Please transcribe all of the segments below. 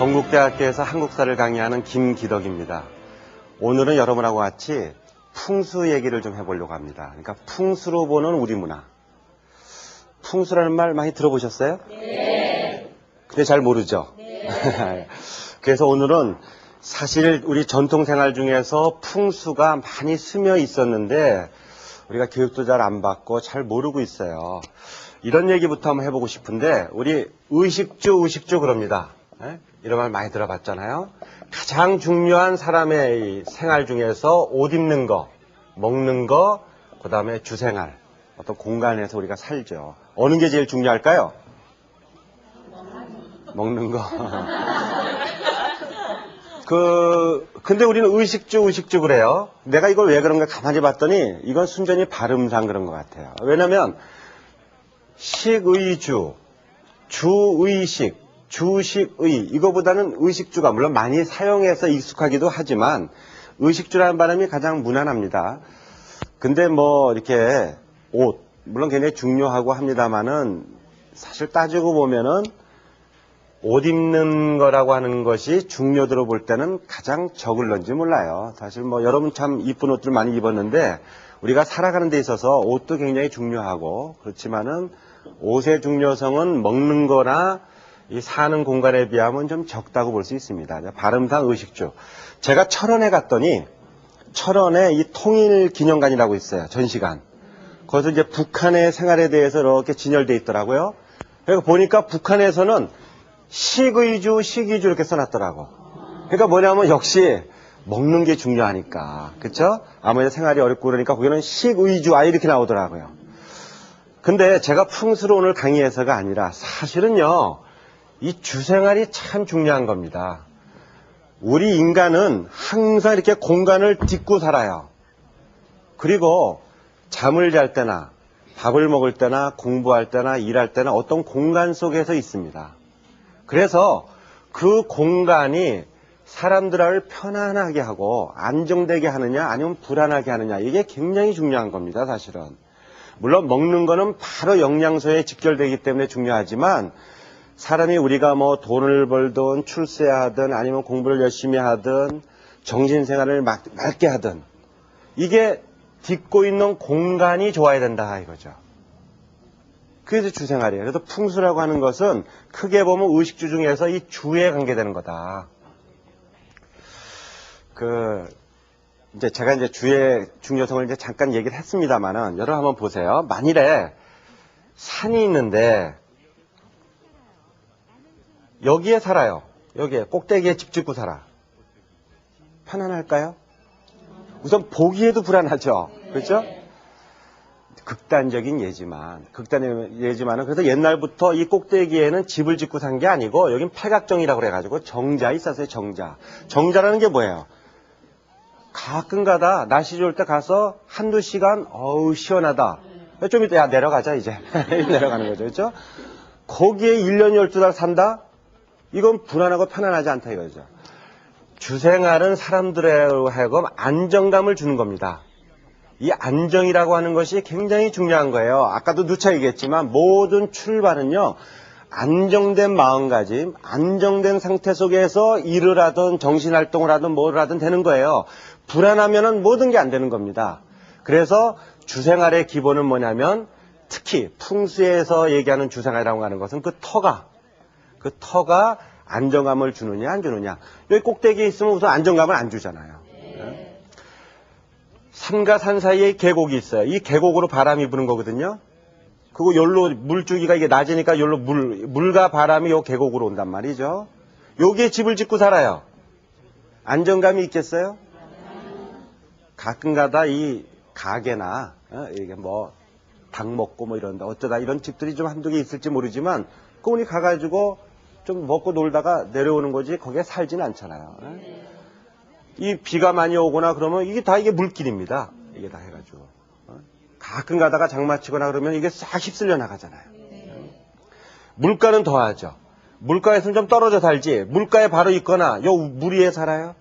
건국대학교에서 한국사를 강의하는 김기덕입니다. 오늘은 여러분하고 같이 풍수 얘기를 좀 해보려고 합니다. 그러니까 풍수로 보는 우리 문화. 풍수라는 말 많이 들어보셨어요? 네. 근데 잘 모르죠? 네. 그래서 오늘은 사실 우리 전통생활 중에서 풍수가 많이 스며 있었는데 우리가 교육도 잘 안 받고 잘 모르고 있어요. 이런 얘기부터 한번 해보고 싶은데 우리 의식주 그럽니다. 네? 이런 말 많이 들어봤잖아요. 가장 중요한 사람의 생활 중에서 옷 입는 거, 먹는 거, 그 다음에 주생활, 어떤 공간에서 우리가 살죠. 어느 게 제일 중요할까요? 먹는 거. 근데 우리는 의식주 그래요. 내가 이걸 왜 그런가 가만히 봤더니 이건 순전히 발음상 그런 것 같아요. 왜냐면 식의주, 주의식, 주식의 이거보다는 의식주가 물론 많이 사용해서 익숙하기도 하지만 의식주라는 발음이 가장 무난합니다. 근데 뭐 이렇게 옷 물론 굉장히 중요하고 합니다만은 사실 따지고 보면은 옷 입는 거라고 하는 것이 중요도로 볼 때는 가장 적을런지 몰라요. 사실 뭐 여러분 참 이쁜 옷들 많이 입었는데 우리가 살아가는 데 있어서 옷도 굉장히 중요하고 그렇지만은 옷의 중요성은 먹는 거나 이 사는 공간에 비하면 좀 적다고 볼 수 있습니다. 발음상 의식주. 제가 철원에 갔더니 철원에 이 통일기념관이라고 있어요. 전시관. 거기서 이제 북한의 생활에 대해서 이렇게 진열되어 있더라고요. 그러니까 보니까 북한에서는 식의주, 식이주 이렇게 써놨더라고. 그러니까 뭐냐면 역시 먹는 게 중요하니까. 그쵸? 아무래도 생활이 어렵고 그러니까 거기는 식의주 이렇게 나오더라고요. 근데 제가 풍수로 오늘 강의해서가 아니라 사실은요. 이 주생활이 참 중요한 겁니다. 우리 인간은 항상 이렇게 공간을 딛고 살아요. 그리고 잠을 잘 때나 밥을 먹을 때나 공부할 때나 일할 때나 어떤 공간 속에서 있습니다. 그래서 그 공간이 사람들을 편안하게 하고 안정되게 하느냐 아니면 불안하게 하느냐 이게 굉장히 중요한 겁니다. 사실은. 물론 먹는 거는 바로 영양소에 직결되기 때문에 중요하지만 사람이 우리가 뭐 돈을 벌든 출세하든 아니면 공부를 열심히 하든 정신생활을 맑게 하든 이게 딛고 있는 공간이 좋아야 된다 이거죠. 그래서 주생활이에요. 그래서 풍수라고 하는 것은 크게 보면 의식주 중에서 이 주에 관계되는 거다. 이제 제가 이제 주의 중요성을 이제 잠깐 얘기를 했습니다만은 여러분 한번 보세요. 만일에 산이 있는데 여기에 살아요. 여기에 꼭대기에 집 짓고 살아. 편안할까요? 우선 보기에도 불안하죠. 그렇죠? 극단적인 예지만은 그래서 옛날부터 이 꼭대기에는 집을 짓고 산 게 아니고 여긴 팔각정이라고 그래가지고 정자 있었어요. 정자라는 게 뭐예요? 가끔 가다 날씨 좋을 때 가서 한두 시간 어우 시원하다. 좀 이따 야 내려가자 이제 내려가는 거죠. 그렇죠? 거기에 1년 12달 산다? 이건 불안하고 편안하지 않다 이거죠. 주생활은 사람들에 하여금 안정감을 주는 겁니다. 이 안정이라고 하는 것이 굉장히 중요한 거예요. 아까도 누차 얘기했지만 모든 출발은요. 안정된 마음가짐, 안정된 상태 속에서 일을 하든 정신활동을 하든 뭘 하든 되는 거예요. 불안하면은 모든 게 안 되는 겁니다. 그래서 주생활의 기본은 뭐냐면 특히 풍수에서 얘기하는 주생활이라고 하는 것은 그 터가 안정감을 주느냐 안 주느냐. 여기 꼭대기에 있으면 우선 안정감을 안 주잖아요. 네. 산과 산 사이에 계곡이 있어요. 이 계곡으로 바람이 부는 거거든요. 그리고 여기로 물줄기가 이게 낮으니까 여기로 물과 바람이 요 계곡으로 온단 말이죠. 여기에 집을 짓고 살아요. 안정감이 있겠어요? 가끔 가다 이 가게나 이게 뭐 닭 먹고 뭐 이런데 어쩌다 이런 집들이 좀 한두 개 있을지 모르지만 그분이 가가지고 좀 먹고 놀다가 내려오는 거지 거기에 살지는 않잖아요. 이 비가 많이 오거나 그러면 이게 다 물길입니다. 이게 다 해가지고 가끔 가다가 장마치거나 그러면 이게 싹 휩쓸려 나가잖아요. 물가는 더하죠. 물가에서는 좀 떨어져 살지 물가에 바로 있거나 요 물 위에 살아요.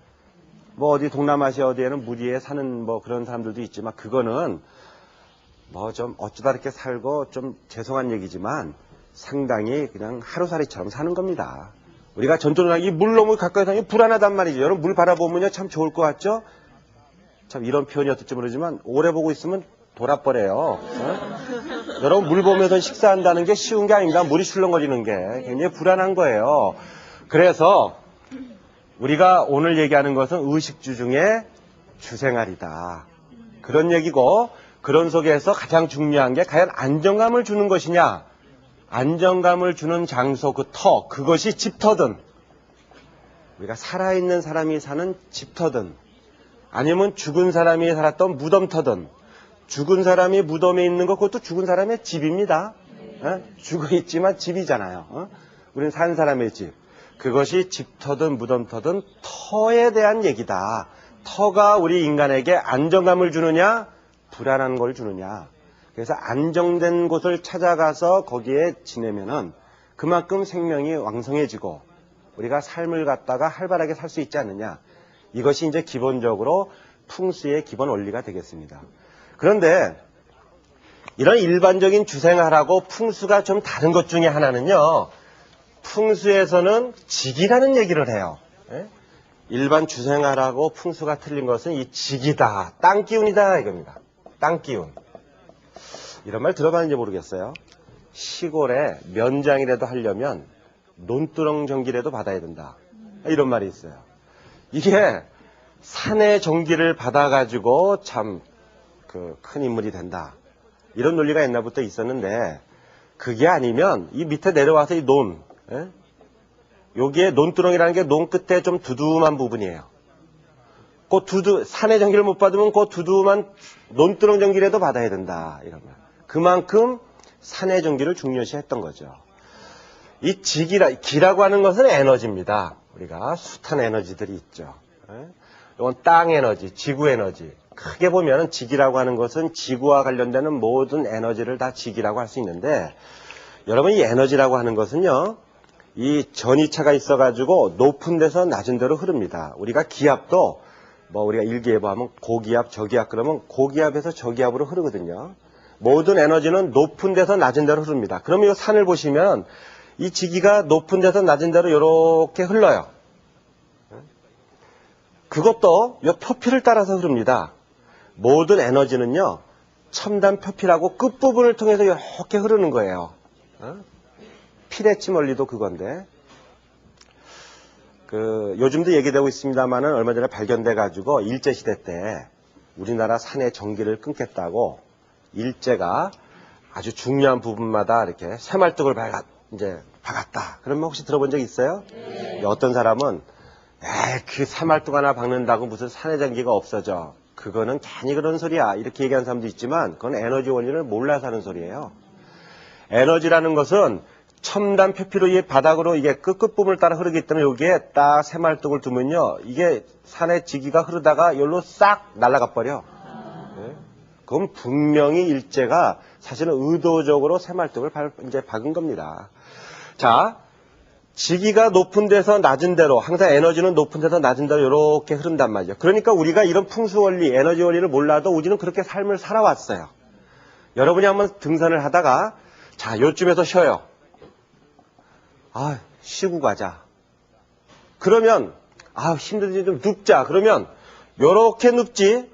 뭐 어디 동남아시아 어디에는 물 위에 사는 뭐 그런 사람들도 있지만 그거는 뭐 좀 어쩌다 이렇게 살고 좀 죄송한 얘기지만 상당히 그냥 하루살이처럼 사는 겁니다. 우리가 전투를 이 물 너무 가까이서 하니 불안하단 말이죠. 여러분 물 바라보면요 참 좋을 것 같죠? 참 이런 표현이 어떨지 모르지만 오래 보고 있으면 돌아버려요. 여러분 물 보면서 식사한다는 게 쉬운 게 아닙니다. 물이 출렁거리는 게 굉장히 불안한 거예요. 그래서 우리가 오늘 얘기하는 것은 의식주 중에 주생활이다. 그런 얘기고 그런 속에서 가장 중요한 게 과연 안정감을 주는 것이냐. 안정감을 주는 장소 그 터, 그것이 집터든 우리가 살아있는 사람이 사는 집터든 아니면 죽은 사람이 살았던 무덤터든 죽은 사람이 무덤에 있는 것 그것도 죽은 사람의 집입니다. 죽어있지만 집이잖아요. 우리는 산 사람의 집. 그것이 집터든 무덤터든 터에 대한 얘기다. 터가 우리 인간에게 안정감을 주느냐 불안한 걸 주느냐. 그래서 안정된 곳을 찾아가서 거기에 지내면은 그만큼 생명이 왕성해지고 우리가 삶을 갖다가 활발하게 살 수 있지 않느냐. 이것이 이제 기본적으로 풍수의 기본 원리가 되겠습니다. 그런데 이런 일반적인 주생활하고 풍수가 좀 다른 것 중에 하나는요. 풍수에서는 직이라는 얘기를 해요. 일반 주생활하고 풍수가 틀린 것은 이 직이다. 땅기운이다 이겁니다. 땅기운. 이런 말 들어봤는지 모르겠어요. 시골에 면장이라도 하려면 논두렁 전기라도 받아야 된다. 이런 말이 있어요. 이게 산의 전기를 받아가지고 참 큰 인물이 된다. 이런 논리가 옛날부터 있었는데 그게 아니면 이 밑에 내려와서 이 논, 여기에 논두렁이라는 게 논 끝에 좀 두툼한 부분이에요. 산의 전기를 못 받으면 그 두툼한 논두렁 전기라도 받아야 된다. 이런 말. 그만큼 산의 전기를 중요시했던 거죠. 이 기라고 하는 것은 에너지입니다. 우리가 숱한 에너지들이 있죠. 이건 땅 에너지, 지구 에너지. 크게 보면 직이라고 하는 것은 지구와 관련되는 모든 에너지를 다 직이라고 할 수 있는데 여러분 이 에너지라고 하는 것은요. 이 전이차가 있어가지고 높은 데서 낮은 데로 흐릅니다. 우리가 기압도 우리가 일기예보하면 고기압, 저기압 그러면 고기압에서 저기압으로 흐르거든요. 모든 에너지는 높은 데서 낮은 데로 흐릅니다. 그러면 이 산을 보시면 이 지기가 높은 데서 낮은 데로 이렇게 흘러요. 그것도 이 표피를 따라서 흐릅니다. 모든 에너지는요. 첨단 표피라고 끝부분을 통해서 이렇게 흐르는 거예요. 피레침 원리도 그건데 요즘도 얘기되고 있습니다만은 얼마 전에 발견돼 가지고 일제시대 때 우리나라 산의 전기를 끊겠다고 일제가 아주 중요한 부분마다 이렇게 새말뚝을 박았다. 그러면 혹시 들어본 적 있어요? 네. 어떤 사람은 그 새말뚝 하나 박는다고 무슨 산의 전기가 없어져. 그거는 괜히 그런 소리야. 이렇게 얘기하는 사람도 있지만 그건 에너지 원리를 몰라서 하는 소리예요. 에너지라는 것은 첨단 표피로 이 바닥으로 이게 끝부분을 따라 흐르기 때문에 여기에 딱 새말뚝을 두면요. 이게 산의 지기가 흐르다가 여기로 싹 날아가 버려. 그건 분명히 일제가 사실은 의도적으로 새말뚝을 박은 겁니다. 자, 지기가 높은 데서 낮은 데로 항상 에너지는 높은 데서 낮은 데로 이렇게 흐른단 말이죠. 그러니까 우리가 이런 풍수 원리, 에너지 원리를 몰라도 우리는 그렇게 삶을 살아왔어요. 여러분이 한번 등산을 하다가 자, 요쯤에서 쉬어요. 쉬고 가자. 그러면 힘들지 좀 눕자. 그러면 요렇게 눕지.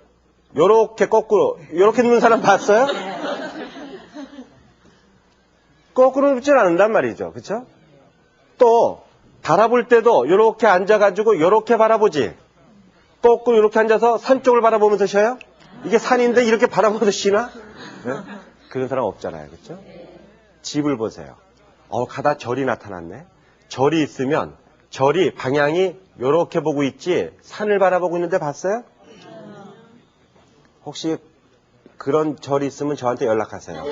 요렇게 거꾸로 요렇게 눕는 사람 봤어요? 거꾸로 눕지는 않는단 말이죠. 그렇죠? 또 바라볼 때도 요렇게 앉아가지고 요렇게 바라보지. 거꾸로 요렇게 앉아서 산 쪽을 바라보면서 쉬어요? 이게 산인데 이렇게 바라보면서 쉬나? 네? 그런 사람 없잖아요. 그렇죠? 집을 보세요. 가다 절이 나타났네. 절이 있으면 절이 방향이 요렇게 보고 있지 산을 바라보고 있는데 봤어요? 혹시 그런 절이 있으면 저한테 연락하세요.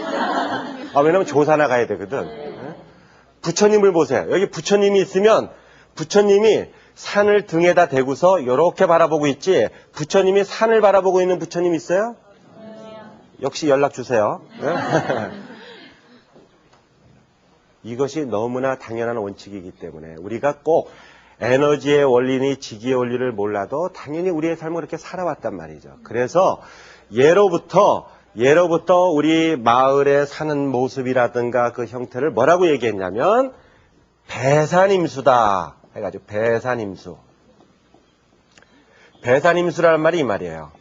왜냐면 조사 나가야 되거든. 부처님을 보세요. 여기 부처님이 있으면 부처님이 산을 등에다 대고서 이렇게 바라보고 있지 부처님이 산을 바라보고 있는 부처님 있어요? 역시 연락 주세요. 이것이 너무나 당연한 원칙이기 때문에 우리가 꼭 에너지의 원리니 지기의 원리를 몰라도 당연히 우리의 삶을 그렇게 살아왔단 말이죠. 그래서 예로부터 우리 마을에 사는 모습이라든가 그 형태를 뭐라고 얘기했냐면 배산임수다. 해가지고 배산임수. 배산임수라는 말이 이 말이에요.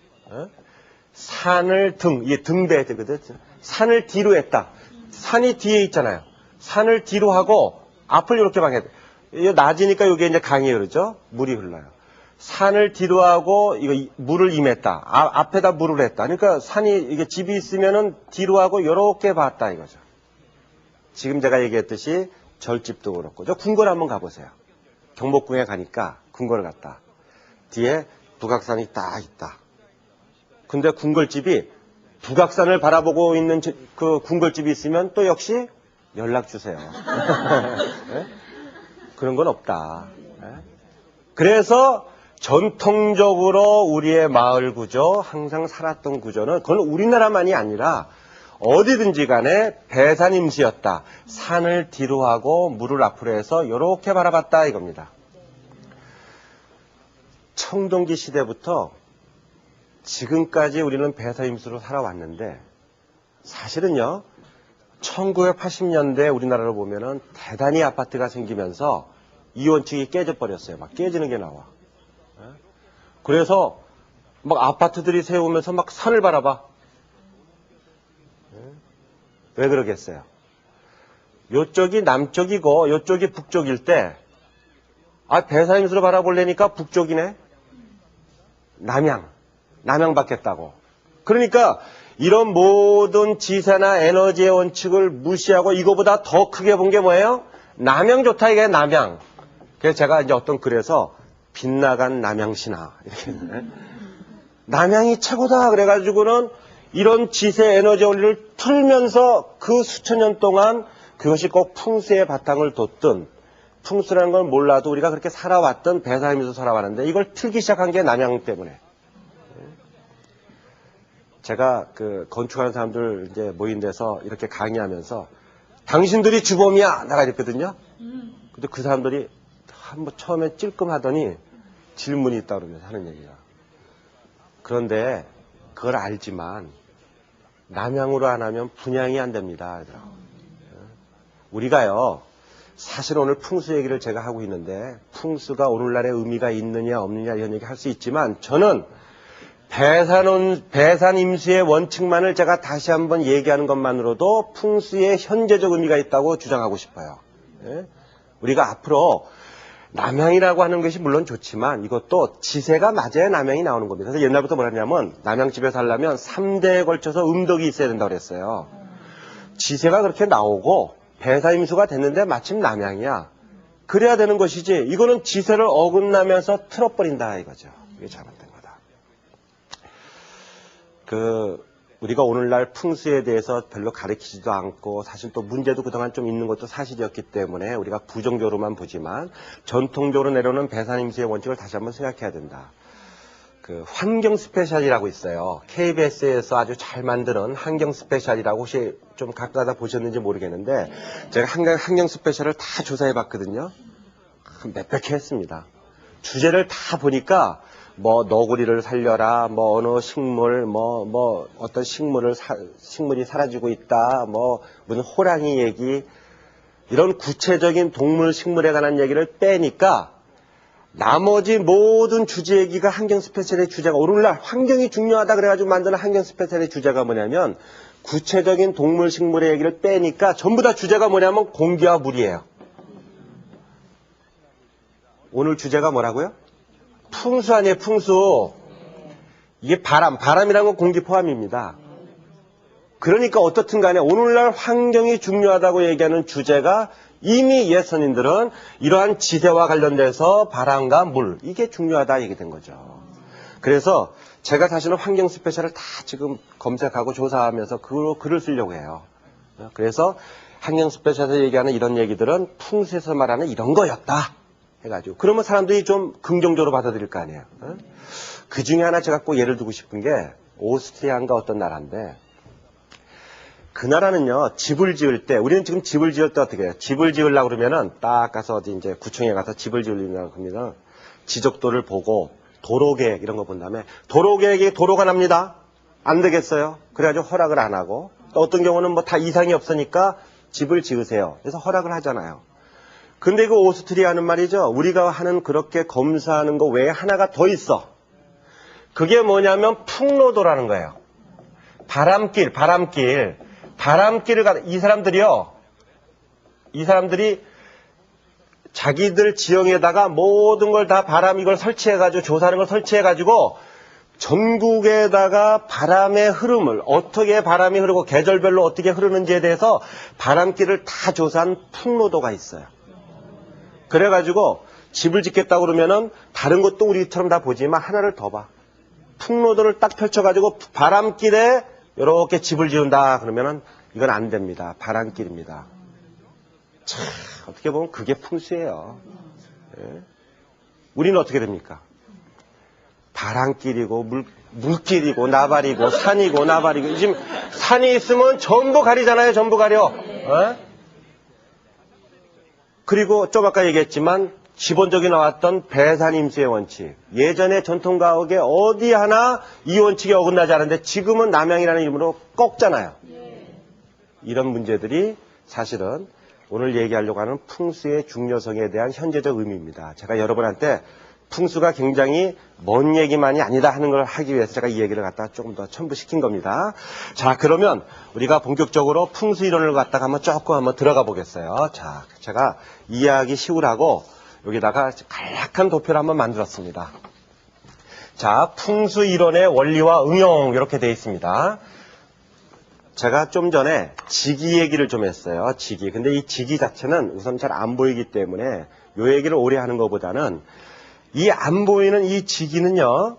산을 이게 등배 되거든. 산을 뒤로 했다. 산이 뒤에 있잖아요. 산을 뒤로 하고 앞을 이렇게 방해. 낮이니까 이게 이제 강이 흐르죠. 물이 흘러요. 산을 뒤로 하고 이거 물을 임했다. 앞에다 물을 했다. 그러니까 산이 이게 집이 있으면은 뒤로 하고 이렇게 봤다 이거죠. 지금 제가 얘기했듯이 절집도 그렇고. 저 궁궐 한번 가보세요. 경복궁에 가니까 궁궐을 갔다. 뒤에 북악산이 딱 있다. 근데 궁궐집이 북악산을 바라보고 있는 그 궁궐집이 있으면 또 역시 연락 주세요. 네? 그런 건 없다. 네? 그래서 전통적으로 우리의 마을 구조, 항상 살았던 구조는 그건 우리나라만이 아니라 어디든지 간에 배산임수였다. 산을 뒤로 하고 물을 앞으로 해서 이렇게 바라봤다 이겁니다. 청동기 시대부터 지금까지 우리는 배산임수로 살아왔는데 사실은요 1980년대 우리나라를 보면은 대단히 아파트가 생기면서 이 원칙이 깨져버렸어요. 막 깨지는 게 나와. 그래서 막 아파트들이 세우면서 막 산을 바라봐. 왜 그러겠어요? 요쪽이 남쪽이고 요쪽이 북쪽일 때 배산임수로 바라보려니까 북쪽이네. 남양 받겠다고. 그러니까 이런 모든 지세나 에너지의 원칙을 무시하고 이거보다 더 크게 본 게 뭐예요? 남양 좋다 이게 남양. 그래서 제가 이제 어떤 글에서 빗나간 남양신화 이렇게 했는데 남양이 최고다 그래가지고는 이런 지세 에너지 원리를 풀면서 그 수천 년 동안 그것이 꼭 풍수의 바탕을 뒀던 풍수라는 걸 몰라도 우리가 그렇게 살아왔던 배산임수로 살아왔는데 이걸 틀기 시작한 게 남양 때문에. 제가 그 건축하는 사람들 이제 모인 데서 이렇게 강의하면서 당신들이 주범이야 내가 이랬거든요. 근데 그 사람들이 한번 처음에 찔끔하더니 질문이 있다 그러면서 하는 얘기가. 그런데 그걸 알지만 남양으로 안 하면 분양이 안 됩니다. 우리가요. 사실 오늘 풍수 얘기를 제가 하고 있는데 풍수가 오늘날의 의미가 있느냐 없느냐 이런 얘기 할 수 있지만 저는 배산임수의 원칙만을 제가 다시 한번 얘기하는 것만으로도 풍수의 현재적 의미가 있다고 주장하고 싶어요. 예? 우리가 앞으로 남양이라고 하는 것이 물론 좋지만 이것도 지세가 맞아야 남양이 나오는 겁니다. 그래서 옛날부터 뭐랬냐면 남양집에 살려면 3대에 걸쳐서 음덕이 있어야 된다고 그랬어요. 지세가 그렇게 나오고 배산임수가 됐는데 마침 남양이야. 그래야 되는 것이지 이거는 지세를 어긋나면서 틀어버린다 이거죠. 이게 잘못된 거다. 우리가 오늘날 풍수에 대해서 별로 가르치지도 않고 사실 또 문제도 그동안 좀 있는 것도 사실이었기 때문에 우리가 부정적으로만 보지만 전통적으로 내려오는 배산임수의 원칙을 다시 한번 생각해야 된다. 환경 스페셜이라고 있어요. KBS에서 아주 잘 만드는 환경 스페셜이라고 혹시 좀 가까다 보셨는지 모르겠는데 제가 환경 스페셜을 다 조사해 봤거든요. 몇백 회 했습니다. 주제를 다 보니까 뭐 너구리를 살려라, 뭐 어느 식물, 뭐 어떤 식물이 사라지고 있다, 뭐 무슨 호랑이 얘기 이런 구체적인 동물 식물에 관한 얘기를 빼니까 나머지 모든 주제 얘기가 환경 스페셜의 주제가 오늘날 환경이 중요하다 그래가지고 만드는 환경 스페셜의 주제가 뭐냐면 구체적인 동물 식물의 얘기를 빼니까 전부 다 주제가 뭐냐면 공기와 물이에요. 오늘 주제가 뭐라고요? 풍수 아니에요, 풍수. 이게 바람이라는 건 공기 포함입니다. 그러니까 어떻든 간에 오늘날 환경이 중요하다고 얘기하는 주제가 이미 옛 선인들은 이러한 지세와 관련돼서 바람과 물, 이게 중요하다 얘기 된 거죠. 그래서 제가 사실은 환경 스페셜을 다 지금 검색하고 조사하면서 글을 쓰려고 해요. 그래서 환경 스페셜에서 얘기하는 이런 얘기들은 풍수에서 말하는 이런 거였다. 해가지고 그러면 사람들이 좀 긍정적으로 받아들일 거 아니에요. 그 중에 하나 제가 꼭 예를 두고 싶은 게 오스트리아인가 어떤 나라인데 그 나라는요 집을 지을 때 우리는 지금 집을 지을 때 어떻게 해요? 집을 지으려고 그러면은 딱 가서 어디 이제 구청에 가서 집을 지으려고 하면 지적도를 보고 도로계획 이런 거 본 다음에 도로계획이 도로가 납니다. 안 되겠어요. 그래가지고 허락을 안 하고 또 어떤 경우는 뭐 다 이상이 없으니까 집을 지으세요. 그래서 허락을 하잖아요. 근데 그 오스트리아 하는 말이죠. 우리가 하는 그렇게 검사하는 거 외에 하나가 더 있어. 그게 뭐냐면 풍로도라는 거예요. 바람길을 이 사람들이 자기들 지형에다가 모든 걸 다 이걸 설치해가지고, 조사하는 걸 설치해가지고, 전국에다가 바람의 흐름을, 어떻게 바람이 흐르고 계절별로 어떻게 흐르는지에 대해서 바람길을 다 조사한 풍로도가 있어요. 그래가지고 집을 짓겠다고 그러면은 다른 것도 우리처럼 다 보지만 하나를 더 봐. 풍로도를 딱 펼쳐가지고 바람길에 이렇게 집을 지은다 그러면은 이건 안 됩니다. 바람길입니다. 참, 어떻게 보면 그게 풍수예요. 예? 우리는 어떻게 됩니까? 바람길이고 물길이고 나발이고 산이고 나발이고, 지금 산이 있으면 전부 가리잖아요. 전부 가려. 어? 그리고 좀 아까 얘기했지만 기본적인 나왔던 배산임수의 원칙. 예전에 전통가옥에 어디 하나 이 원칙이 어긋나지 않았는데 지금은 남양이라는 이름으로 꺾잖아요. 이런 문제들이 사실은 오늘 얘기하려고 하는 풍수의 중요성에 대한 현재적 의미입니다. 제가 여러분한테 풍수가 굉장히 먼 얘기만이 아니다 하는 걸 하기 위해서 제가 이 얘기를 갖다가 조금 더 첨부시킨 겁니다. 자, 그러면 우리가 본격적으로 풍수 이론을 갖다가 한번 들어가 보겠어요. 자, 제가 이해하기 쉬우라고 여기다가 간략한 도표를 한번 만들었습니다. 자, 풍수 이론의 원리와 응용 이렇게 되어 있습니다. 제가 좀 전에 지기 얘기를 좀 했어요. 지기. 근데 이 지기 자체는 우선 잘 안 보이기 때문에 이 얘기를 오래 하는 것보다는 이 안 보이는 이 지기는요,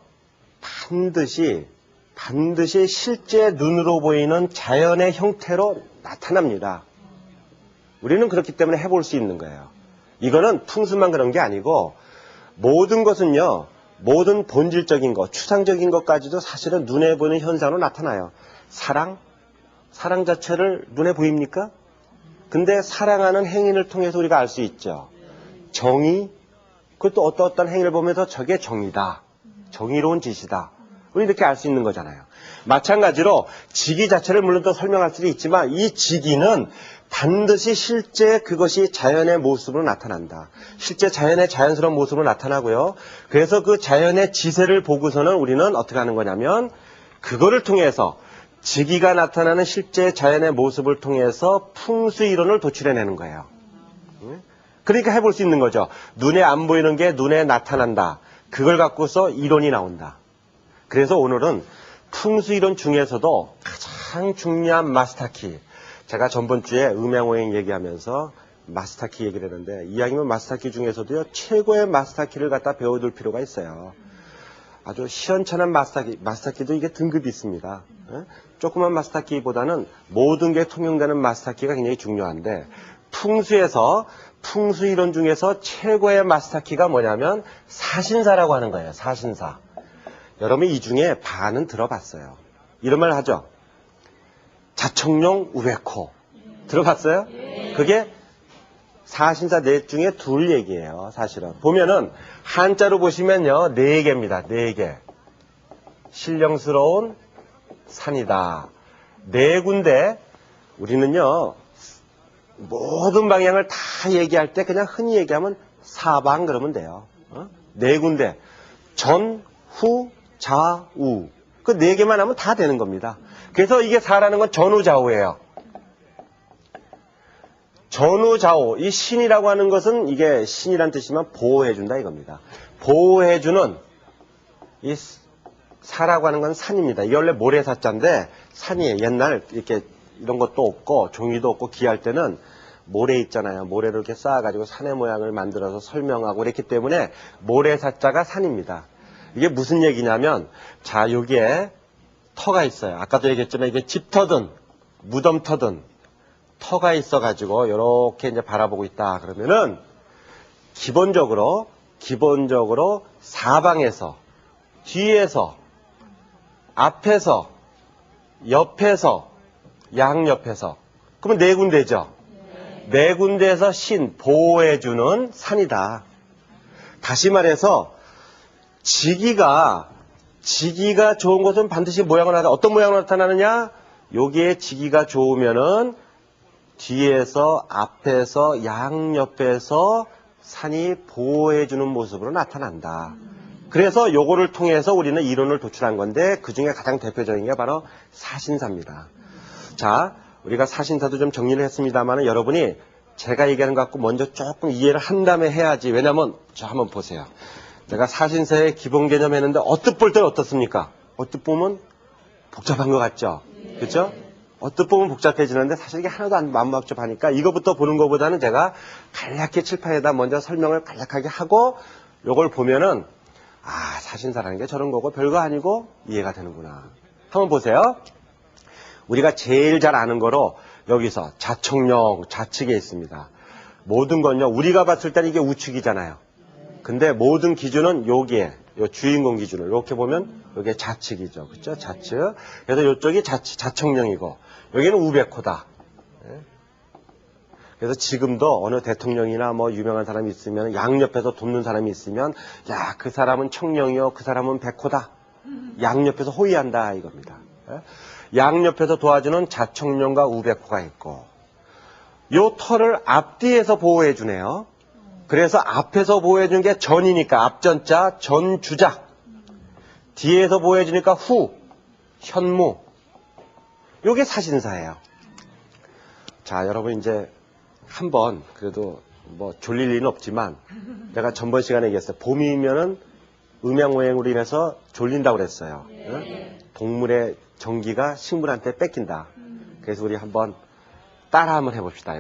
반드시 실제 눈으로 보이는 자연의 형태로 나타납니다. 우리는 그렇기 때문에 해볼 수 있는 거예요. 이거는 풍수만 그런 게 아니고 모든 것은요, 모든 본질적인 것, 추상적인 것까지도 사실은 눈에 보이는 현상으로 나타나요. 사랑 자체를 눈에 보입니까? 근데 사랑하는 행위를 통해서 우리가 알 수 있죠. 정의, 그것도 어떤 행위를 보면서 저게 정의다. 정의로운 짓이다. 우리 이렇게 알 수 있는 거잖아요. 마찬가지로 지기 자체를 물론 또 설명할 수도 있지만 이 지기는 반드시 실제 그것이 자연의 모습으로 나타난다. 실제 자연의 자연스러운 모습으로 나타나고요. 그래서 그 자연의 지세를 보고서는 우리는 어떻게 하는 거냐면 그거를 통해서 지기가 나타나는 실제 자연의 모습을 통해서 풍수 이론을 도출해내는 거예요. 그러니까 해볼 수 있는 거죠. 눈에 안 보이는 게 눈에 나타난다. 그걸 갖고서 이론이 나온다. 그래서 오늘은 풍수 이론 중에서도 가장 중요한 마스터키. 제가 전번 주에 음양오행 얘기하면서 마스터키 얘기를 했는데 이왕이면 마스터키 중에서도요, 최고의 마스터키를 갖다 배워둘 필요가 있어요. 아주 시원찮은 마스터키도 이게 등급이 있습니다. 조그만 마스터키보다는 모든 게 통용되는 마스터키가 굉장히 중요한데 풍수에서 풍수 이론 중에서 최고의 마스터키가 뭐냐면 사신사라고 하는 거예요. 사신사. 여러분 이 중에 반은 들어봤어요. 이런 말 하죠. 자청룡 우베코. 들어봤어요? 그게 사신사 넷 중에 둘 얘기예요. 사실은. 보면은 한자로 보시면요. 4개입니다. 4개. 신령스러운 산이다. 4군데 우리는요. 모든 방향을 다 얘기할 때 그냥 흔히 얘기하면 사방 그러면 돼요. 4군데. 전, 후, 자, 우. 그 4개만 하면 다 되는 겁니다. 그래서 이게 사라는 건 전후좌우예요. 전후좌우. 이 신이라고 하는 것은 이게 신이란 뜻이면 보호해준다 이겁니다. 보호해주는 이 사라고 하는 건 산입니다. 이게 원래 모래사자인데 산이에요. 옛날 이렇게 이런 것도 없고 종이도 없고 귀할 때는 모래 있잖아요. 모래를 이렇게 쌓아가지고 산의 모양을 만들어서 설명하고 그랬기 때문에 모래사자가 산입니다. 이게 무슨 얘기냐면 자 여기에 터가 있어요. 아까도 얘기했지만 이게 집터든 무덤터든 터가 있어가지고 이렇게 이제 바라보고 있다 그러면은 기본적으로 사방에서 뒤에서 앞에서 옆에서 양옆에서 그러면 4군데죠. 4군데에서 신 보호해주는 산이다. 다시 말해서 지기가 좋은 것은 반드시 모양으로 나타나. 어떤 모양으로 나타나느냐? 여기에 지기가 좋으면은 뒤에서, 앞에서, 양옆에서 산이 보호해주는 모습으로 나타난다. 그래서 요거를 통해서 우리는 이론을 도출한 건데 그 중에 가장 대표적인 게 바로 사신사입니다. 자, 우리가 사신사도 좀 정리를 했습니다만 여러분이 제가 얘기하는 것 갖고 먼저 조금 이해를 한 다음에 해야지. 왜냐면 저 한번 보세요. 내가 사신사의 기본 개념 했는데 언뜻 볼 때는 어떻습니까? 언뜻 보면 복잡한 것 같죠? 그렇죠? 언뜻 보면 복잡해지는데 사실 이게 하나도 안 복잡하니까 이거부터 보는 것보다는 제가 간략히 칠판에다 먼저 설명을 간략하게 하고 요걸 보면은 아, 사신사라는 게 저런 거고 별거 아니고 이해가 되는구나. 한번 보세요. 우리가 제일 잘 아는 거로 여기서 자청령, 좌측에 있습니다. 모든 건요, 우리가 봤을 때는 이게 우측이잖아요. 근데 모든 기준은 여기에, 요 주인공 기준을 이렇게 보면 여기에 좌측이죠. 그렇죠? 좌측. 그래서 이쪽이 자청령이고 여기는 우백호다. 그래서 지금도 어느 대통령이나 뭐 유명한 사람이 있으면 양옆에서 돕는 사람이 있으면 야, 그 사람은 청령이요, 그 사람은 백호다. 양옆에서 호위한다 이겁니다. 양옆에서 도와주는 자청령과 우백호가 있고 요 털을 앞뒤에서 보호해 주네요. 그래서 앞에서 보호해 주는 게 전이니까 앞전자 전주작, 뒤에서 보호해 주니까 후, 현무. 요게 사신사예요. 자, 여러분 이제 한번 그래도 뭐 졸릴 일은 없지만 내가 전번 시간에 얘기했어요. 봄이면은 음양오행으로 인해서 졸린다고 그랬어요. 네. 동물의 정기가 식물한테 뺏긴다. 그래서 우리 한번 따라 한번 해봅시다.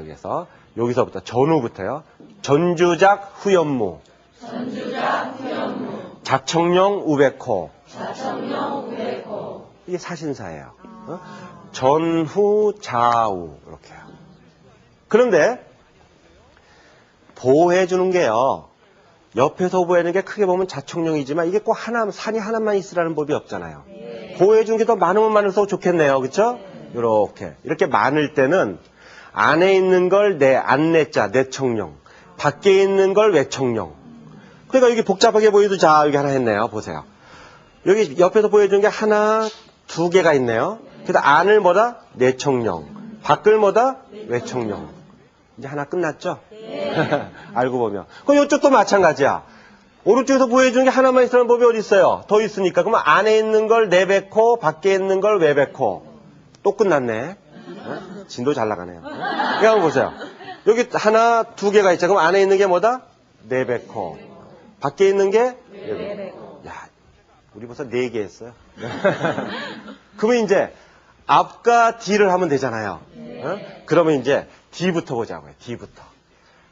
여기서부터 전후부터요. 전주작 후연무, 전주작 후연무, 자청령 우백호, 자청령 우백호. 이게 사신사예요. 전후 좌우 이렇게요. 그런데 보호해주는 게요. 옆에서 보호하는 게 크게 보면 자청령이지만 이게 꼭 산이 하나만 있으라는 법이 없잖아요. 네. 보호해주는 게 더 많으면 많을수록 좋겠네요. 그렇죠? 네. 이렇게 많을 때는 안에 있는 걸 안내자, 내청령, 밖에 있는 걸 외청령. 그러니까 여기 복잡하게 보여도 자, 여기 하나 했네요. 보세요. 여기 옆에서 보여주는 게 하나, 두 개가 있네요. 그래서 안을 뭐다? 내청령. 밖을 뭐다? 외청령. 이제 하나 끝났죠? 네. 알고 보면. 그럼 이쪽도 마찬가지야. 오른쪽에서 보여주는 게 하나만 있으라는 법이 어디 있어요? 더 있으니까. 그러면 안에 있는 걸 내뱉고 밖에 있는 걸 외뱉고. 또 끝났네. 진도 잘 나가네요. 여기 한번 보세요. 여기 하나, 두 개가 있죠. 그럼 안에 있는 게 뭐다? 내뱉고. 밖에 있는 게 외뱉고. 야, 우리 벌써 4개 했어요. 그러면 이제 앞과 뒤를 하면 되잖아요. 그러면 이제 뒤부터 보자고요. 뒤부터.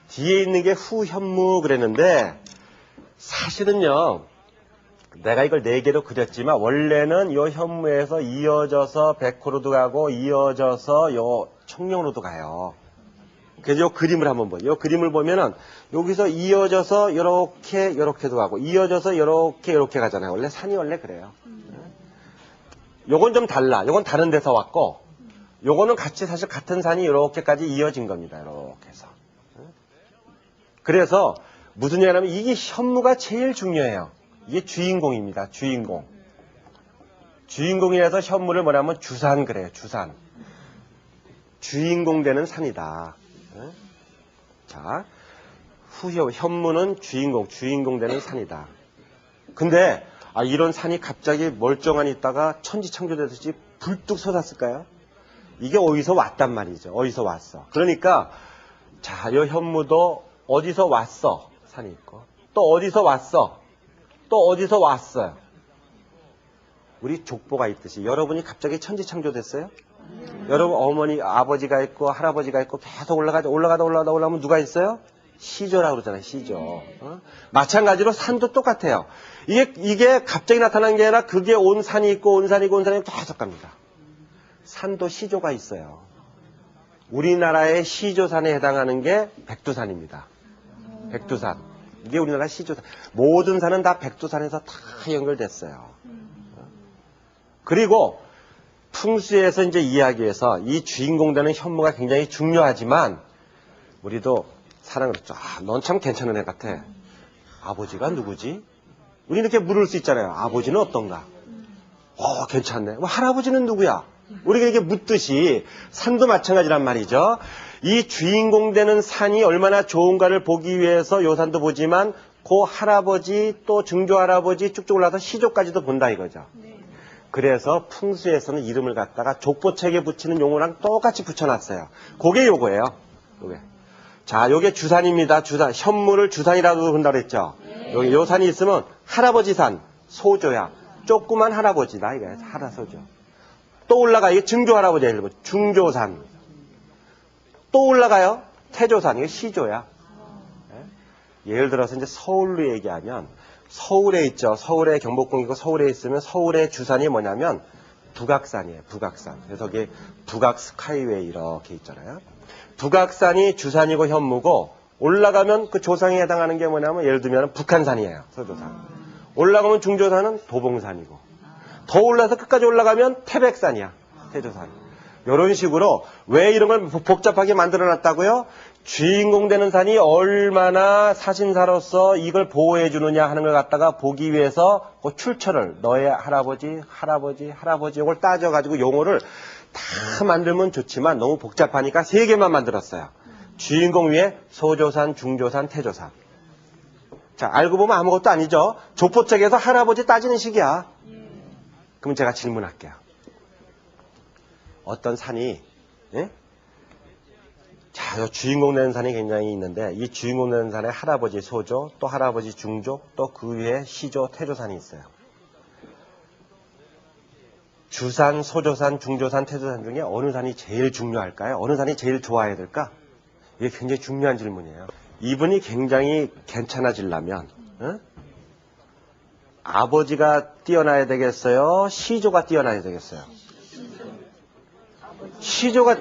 뒤에 있는 게 후현무 그랬는데 사실은요. 내가 이걸 4개로 그렸지만 원래는 요 현무에서 이어져서 백호로도 가고 이어져서 요 청령으로도 가요. 그래서 요 그림을 한번 봐요. 요 그림을 보면은 여기서 이어져서 요렇게도 가고 이어져서 요렇게 가잖아요. 원래 산이 원래 그래요. 요건 좀 달라. 요건 다른 데서 왔고 요거는 같이 사실 같은 산이 요렇게까지 이어진 겁니다. 요렇게 해서. 그래서 무슨 얘기냐면 이게 현무가 제일 중요해요. 이게 주인공입니다. 주인공. 주인공이라서 현무를 뭐냐면 주산 그래요. 주산. 주인공 되는 산이다. 자, 현무는 주인공 되는 산이다. 근데 이런 산이 갑자기 멀쩡한 있다가 천지창조되듯이 불뚝 솟았을까요? 이게 어디서 왔단 말이죠. 어디서 왔어. 그러니까 자, 이 현무도 어디서 왔어. 산이 있고 또 어디서 왔어. 또 어디서 왔어요. 우리 족보가 있듯이 여러분이 갑자기 천지창조됐어요? 여러분 어머니, 아버지가 있고 할아버지가 있고 계속 올라가면 누가 있어요? 시조라고 그러잖아요. 시조. 마찬가지로 산도 똑같아요. 이게 갑자기 나타난 게 아니라 그게 온 산이 있고 온 산이 계속 갑니다. 산도 시조가 있어요. 우리나라의 시조산에 해당하는 게 백두산입니다. 백두산. 이게 우리나라 시조산. 모든 산은 다 백두산에서 다 연결됐어요. 그리고 풍수에서 이제 이야기해서 이 주인공 되는 현무가 굉장히 중요하지만 우리도 사랑을 했죠. 넌 참 괜찮은 애 같아. 아버지가 누구지? 우리 이렇게 물을 수 있잖아요. 아버지는 어떤가? 괜찮네. 할아버지는 누구야? 우리가 이게 묻듯이 산도 마찬가지란 말이죠. 이 주인공 되는 산이 얼마나 좋은가를 보기 위해서 요 산도 보지만 그 할아버지 또 증조 할아버지 쭉쭉 올라서 시조까지도 본다 이거죠. 그래서 풍수에서는 이름을 갖다가 족보책에 붙이는 용어랑 똑같이 붙여놨어요. 그게 요거예요. 요게. 자, 요게 주산입니다. 주산. 현무를 주산이라고 본다고 그랬죠. 여기 요 산이 있으면 할아버지 산, 소조야. 조그만 할아버지다 이거예요. 할아소조. 또 올라가 이게 증조 할아버지 예를 들면 중조산. 또 올라가요. 태조산. 이게 시조야. 예를 들어서 이제 서울로 얘기하면 서울에 있죠. 서울에 경복궁이고 서울에 있으면 서울의 주산이 뭐냐면 북악산이에요. 북악산. 그래서 이게 북악 스카이웨이 이렇게 있잖아요. 북악산이 주산이고 현무고 올라가면 그 조상에 해당하는 게 뭐냐면 예를 들면 북한산이에요. 서조산. 올라가면 중조산은 도봉산이고 더 올라서 끝까지 올라가면 태백산이야. 태조산. 이런 식으로 왜 이런 걸 복잡하게 만들어놨다고요? 주인공 되는 산이 얼마나 사신사로서 이걸 보호해 주느냐 하는 걸 갖다가 보기 위해서 그 출처를 너의 할아버지 이걸 따져가지고 용어를 다 만들면 좋지만 너무 복잡하니까 3개만 만들었어요. 주인공 위에 소조산, 중조산, 태조산. 자, 알고 보면 아무것도 아니죠. 족보책에서 할아버지 따지는 식이야. 그럼 제가 질문할게요. 어떤 산이 자, 주인공 되는 산이 굉장히 있는데 이 주인공 되는 산에 할아버지 소조, 또 할아버지 중조, 또 그 위에 시조, 태조산이 있어요. 주산, 소조산, 중조산, 태조산 중에 어느 산이 제일 중요할까요? 어느 산이 제일 좋아야 될까? 이게 굉장히 중요한 질문이에요. 이분이 굉장히 괜찮아지려면 아버지가 뛰어나야 되겠어요? 시조가 뛰어나야 되겠어요? 시조가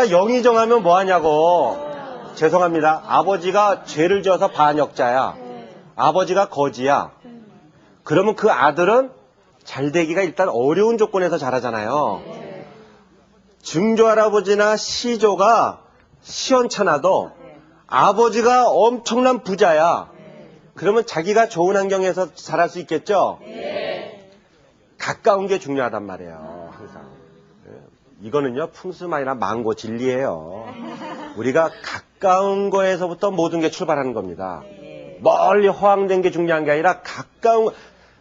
영이 정하면 뭐하냐고. 죄송합니다. 아버지가 죄를 지어서 반역자야. 아버지가 거지야. 그러면 그 아들은 잘되기가 일단 어려운 조건에서 자라잖아요. 증조 할아버지나 시조가 시원찮아도 아버지가 엄청난 부자야. 그러면 자기가 좋은 환경에서 자랄 수 있겠죠? 가까운 게 중요하단 말이에요. 항상. 이거는요 풍수가 아니라 망고 진리예요. 우리가 가까운 거에서부터 모든 게 출발하는 겁니다. 멀리 허황된 게 중요한 게 아니라 가까운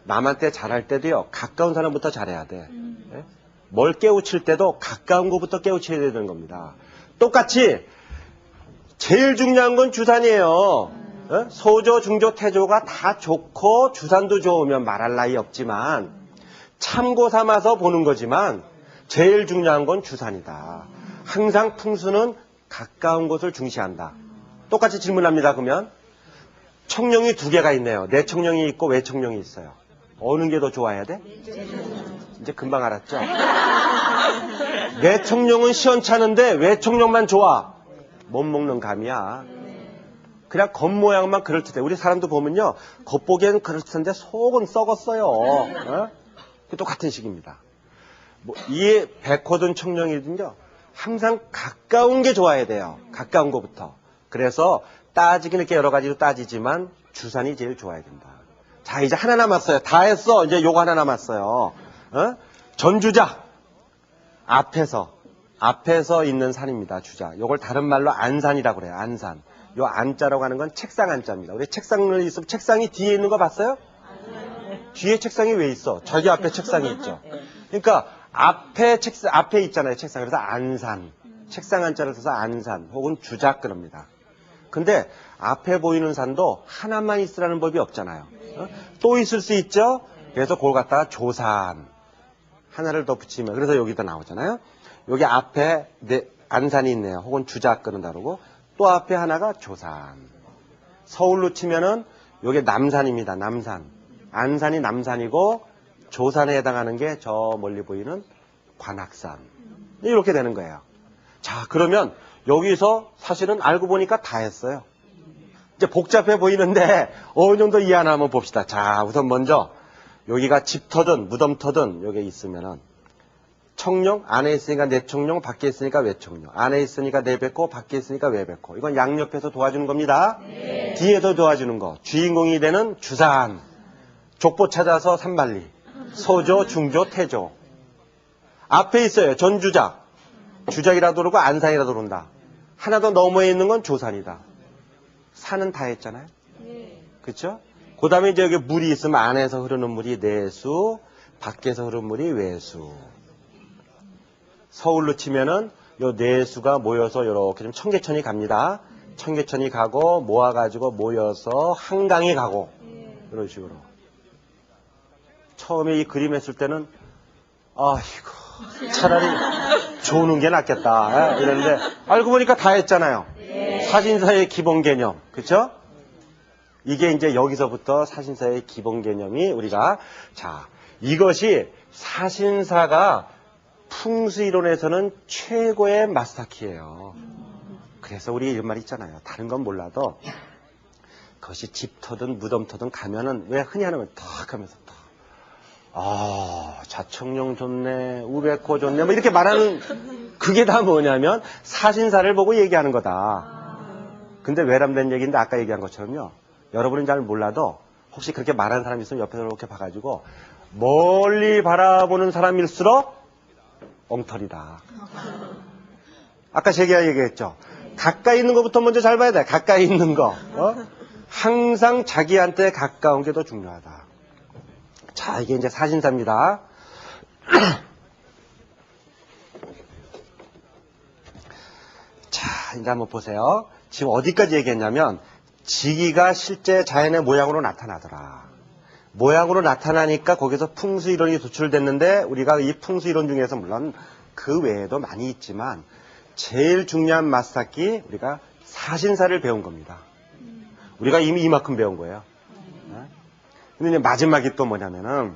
남한테 잘할 때도요 가까운 사람부터 잘해야 돼. 뭘 깨우칠 때도 가까운 것부터 깨우쳐야 되는 겁니다. 똑같이 제일 중요한 건 주산이에요. 소조, 중조, 태조가 다 좋고 주산도 좋으면 말할 나위 없지만 참고 삼아서 보는 거지만 제일 중요한 건 주산이다. 항상 풍수는 가까운 곳을 중시한다. 똑같이 질문합니다. 그러면 청룡이 2개가 있네요. 내청룡이 있고 외청룡이 있어요. 어느 게 더 좋아야 돼? 이제 금방 알았죠? 내청룡은 시원찮은데 외청룡만 좋아. 못 먹는 감이야. 그냥 겉모양만 그럴듯해. 우리 사람도 보면요. 겉보기에는 그럴듯한데 속은 썩었어요. 똑같은 식입니다. 이 백호든 청룡이든요. 항상 가까운 게 좋아야 돼요. 가까운 것부터. 그래서 따지긴 이렇게 여러 가지로 따지지만 주산이 제일 좋아야 된다. 자, 이제 하나 남았어요. 다 했어. 이제 요거 하나 남았어요. 전주자. 앞에서 있는 산입니다. 주자. 요걸 다른 말로 안산이라고 그래요. 안산. 요 안자라고 하는 건 책상 안자입니다. 우리 책상을 있으면 책상이 뒤에 있는 거 봤어요? 뒤에 책상이 왜 있어? 저기 앞에 책상이 있죠. 그러니까 앞에 있잖아요. 책상. 그래서 안산. 책상 한자를 써서 안산 혹은 주작 그럽니다. 근데 앞에 보이는 산도 하나만 있으라는 법이 없잖아요. 또 있을 수 있죠. 그래서 그걸 갖다가 조산 하나를 더 붙이면 그래서 여기다 나오잖아요. 여기 앞에 안산이 있네요. 혹은 주작 그런다 그러고 또 앞에 하나가 조산. 서울로 치면은 여기 남산입니다. 남산. 안산이 남산이고 조산에 해당하는 게 저 멀리 보이는 관악산. 이렇게 되는 거예요. 자, 그러면 여기서 사실은 알고 보니까 다 했어요. 이제 복잡해 보이는데 어느 정도 이해 하나 한번 봅시다. 자, 우선 먼저 여기가 집터든 무덤터든 여기 있으면은 청룡 안에 있으니까 내청룡 밖에 있으니까 외청룡 안에 있으니까 내뱉고 밖에 있으니까 외뱉고 이건 양옆에서 도와주는 겁니다. 뒤에서 도와주는 거 주인공이 되는 주산 족보 찾아서 산발리 소조, 중조, 태조. 앞에 있어요. 전주작. 주작이라도 그러고 안산이라도 그런다. 하나 더 너머에 있는 건 조산이다. 산은 다 했잖아요. 그렇죠? 그 다음에 이제 여기 물이 있으면 안에서 흐르는 물이 내수, 밖에서 흐르는 물이 외수. 서울로 치면은 요 내수가 모여서 이렇게 좀 청계천이 갑니다. 청계천이 가고 모아가지고 모여서 한강이 가고 이런 식으로. 처음에 이 그림 했을 때는 아이고 차라리 조는 게 낫겠다 이랬는데 알고 보니까 다 했잖아요. 사진사의 기본 개념, 그렇죠? 이게 이제 여기서부터 사진사의 기본 개념이 우리가 자 이것이 사진사가 풍수이론에서는 최고의 마스터키예요. 그래서 우리 이런 말 있잖아요. 다른 건 몰라도 그것이 집터든 무덤터든 가면은 왜 흔히 하는 건 탁 하면서 탁 자청룡 좋네, 우백호 좋네 뭐 이렇게 말하는 그게 다 뭐냐면 사진사를 보고 얘기하는 거다. 근데 외람된 얘기인데 아까 얘기한 것처럼요. 여러분은 잘 몰라도 혹시 그렇게 말하는 사람이 있으면 옆에서 이렇게 봐가지고 멀리 바라보는 사람일수록 엉터리다. 아까 제가 얘기했죠. 가까이 있는 것부터 먼저 잘 봐야 돼. 가까이 있는 거. 항상 자기한테 가까운 게 더 중요하다. 자, 이게 이제 사진사입니다. 자, 이제 한번 보세요. 지금 어디까지 얘기했냐면 지기가 실제 자연의 모양으로 나타나더라. 모양으로 나타나니까 거기서 풍수이론이 도출됐는데 우리가 이 풍수이론 중에서 물론 그 외에도 많이 있지만 제일 중요한 마스터키 우리가 사신사를 배운 겁니다. 우리가 이미 이만큼 배운 거예요. 근데 이제 마지막이 또 뭐냐면은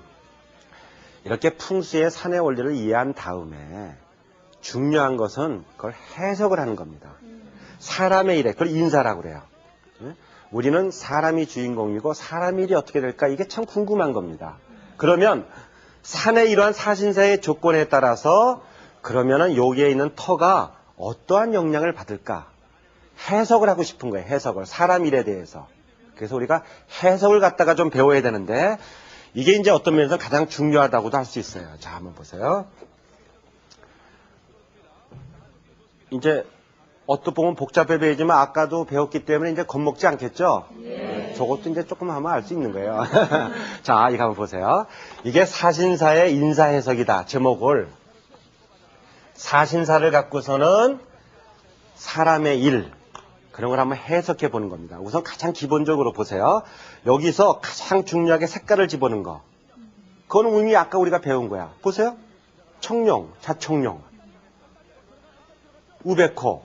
이렇게 풍수의 산의 원리를 이해한 다음에 중요한 것은 그걸 해석을 하는 겁니다. 사람의 일에 그걸 인사라고 그래요. 우리는 사람이 주인공이고 사람 일이 어떻게 될까 이게 참 궁금한 겁니다. 그러면 산의 이러한 사신사의 조건에 따라서 그러면은 여기에 있는 터가 어떠한 영향을 받을까 해석을 하고 싶은 거예요. 해석을 사람 일에 대해서. 그래서 우리가 해석을 갖다가 좀 배워야 되는데 이게 이제 어떤 면에서 가장 중요하다고도 할 수 있어요. 자, 한번 보세요. 이제 어떻게 보면 복잡해 보이지만 아까도 배웠기 때문에 이제 겁먹지 않겠죠? 네. 저것도 이제 조금 하면 알 수 있는 거예요. 자, 이거 한번 보세요. 이게 사신사의 인사해석이다. 제목을. 사신사를 갖고서는 사람의 일, 그런 걸 한번 해석해 보는 겁니다. 우선 가장 기본적으로 보세요. 여기서 가장 중요하게 색깔을 집어넣은 거. 그건 이미 아까 우리가 배운 거야. 보세요. 청룡, 자청룡, 우백호,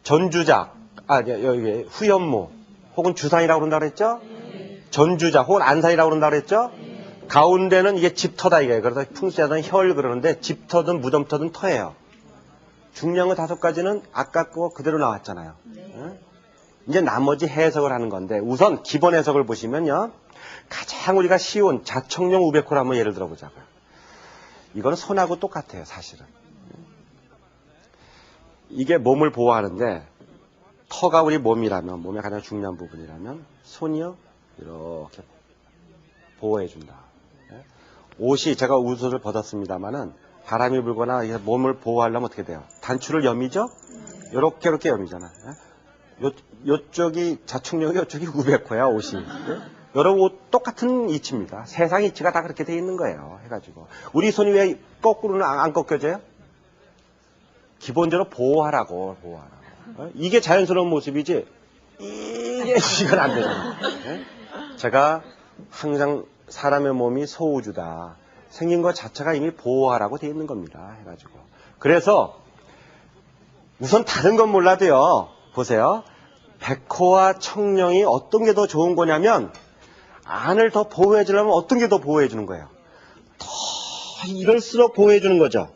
전주작, 여기 후연무, 혹은 주산이라고 그런다고 그랬죠? 전주작, 혹은 안산이라고 그런다고 그랬죠? 가운데는 이게 집터다 이게. 그래서 풍수에서는 혈 그러는데 집터든 무덤터든 터예요. 중요한 거 5가지는 아까 거 그대로 나왔잖아요. 이제 나머지 해석을 하는 건데 우선 기본 해석을 보시면요. 가장 우리가 쉬운 자청룡 우백호를 한번 예를 들어보자고요. 이거는 손하고 똑같아요, 사실은. 이게 몸을 보호하는데 터가 우리 몸이라면, 몸의 가장 중요한 부분이라면 손이요 이렇게 보호해준다. 옷이 제가 옷을 벗었습니다만은 바람이 불거나 몸을 보호하려면 어떻게 돼요? 단추를 여미죠? 이렇게 여미잖아. 요쪽이 자충력이 요쪽이 우백호야 옷이. 여러분 옷 똑같은 이치입니다. 세상 이치가 다 그렇게 돼 있는 거예요. 해가지고 우리 손이 왜 거꾸로는 안 꺾여져요? 기본적으로 보호하라고. 이게 자연스러운 모습이지 이게 이건 안 되잖아요. 제가 항상 사람의 몸이 소우주다. 생긴 것 자체가 이미 보호하라고 돼 있는 겁니다. 해가지고. 그래서 우선 다른 건 몰라도요. 보세요. 백호와 청룡이 어떤 게 더 좋은 거냐면 안을 더 보호해 주려면 어떤 게 더 보호해 주는 거예요. 더 이럴수록 보호해 주는 거죠.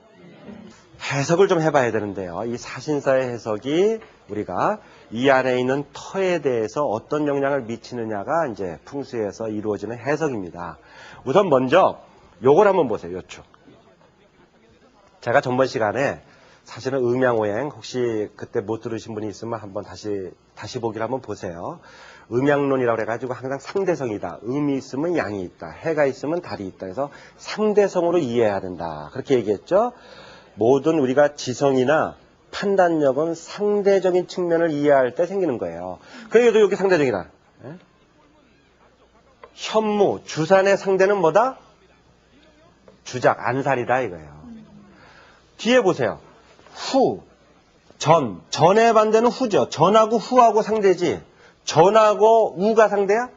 해석을 좀 해봐야 되는데요. 이 사신사의 해석이 우리가 이 안에 있는 터에 대해서 어떤 영향을 미치느냐가 이제 풍수에서 이루어지는 해석입니다. 우선 먼저 요걸 한번 보세요. 요쪽. 제가 전번 시간에 사실은 음양오행 혹시 그때 못 들으신 분이 있으면 한번 다시 다시 보기를 한번 보세요. 음양론이라고 해가지고 항상 상대성이다. 음이 있으면 양이 있다. 해가 있으면 달이 있다. 그래서 상대성으로 이해해야 된다. 그렇게 얘기했죠. 모든 우리가 지성이나 판단력은 상대적인 측면을 이해할 때 생기는 거예요. 그래도 여기 상대적이다. 현무, 주산의 상대는 뭐다? 주작, 안살이다 이거예요. 뒤에 보세요. 후, 전의 반대는 후죠. 전하고 후하고 상대지. 전하고 우가 상대야?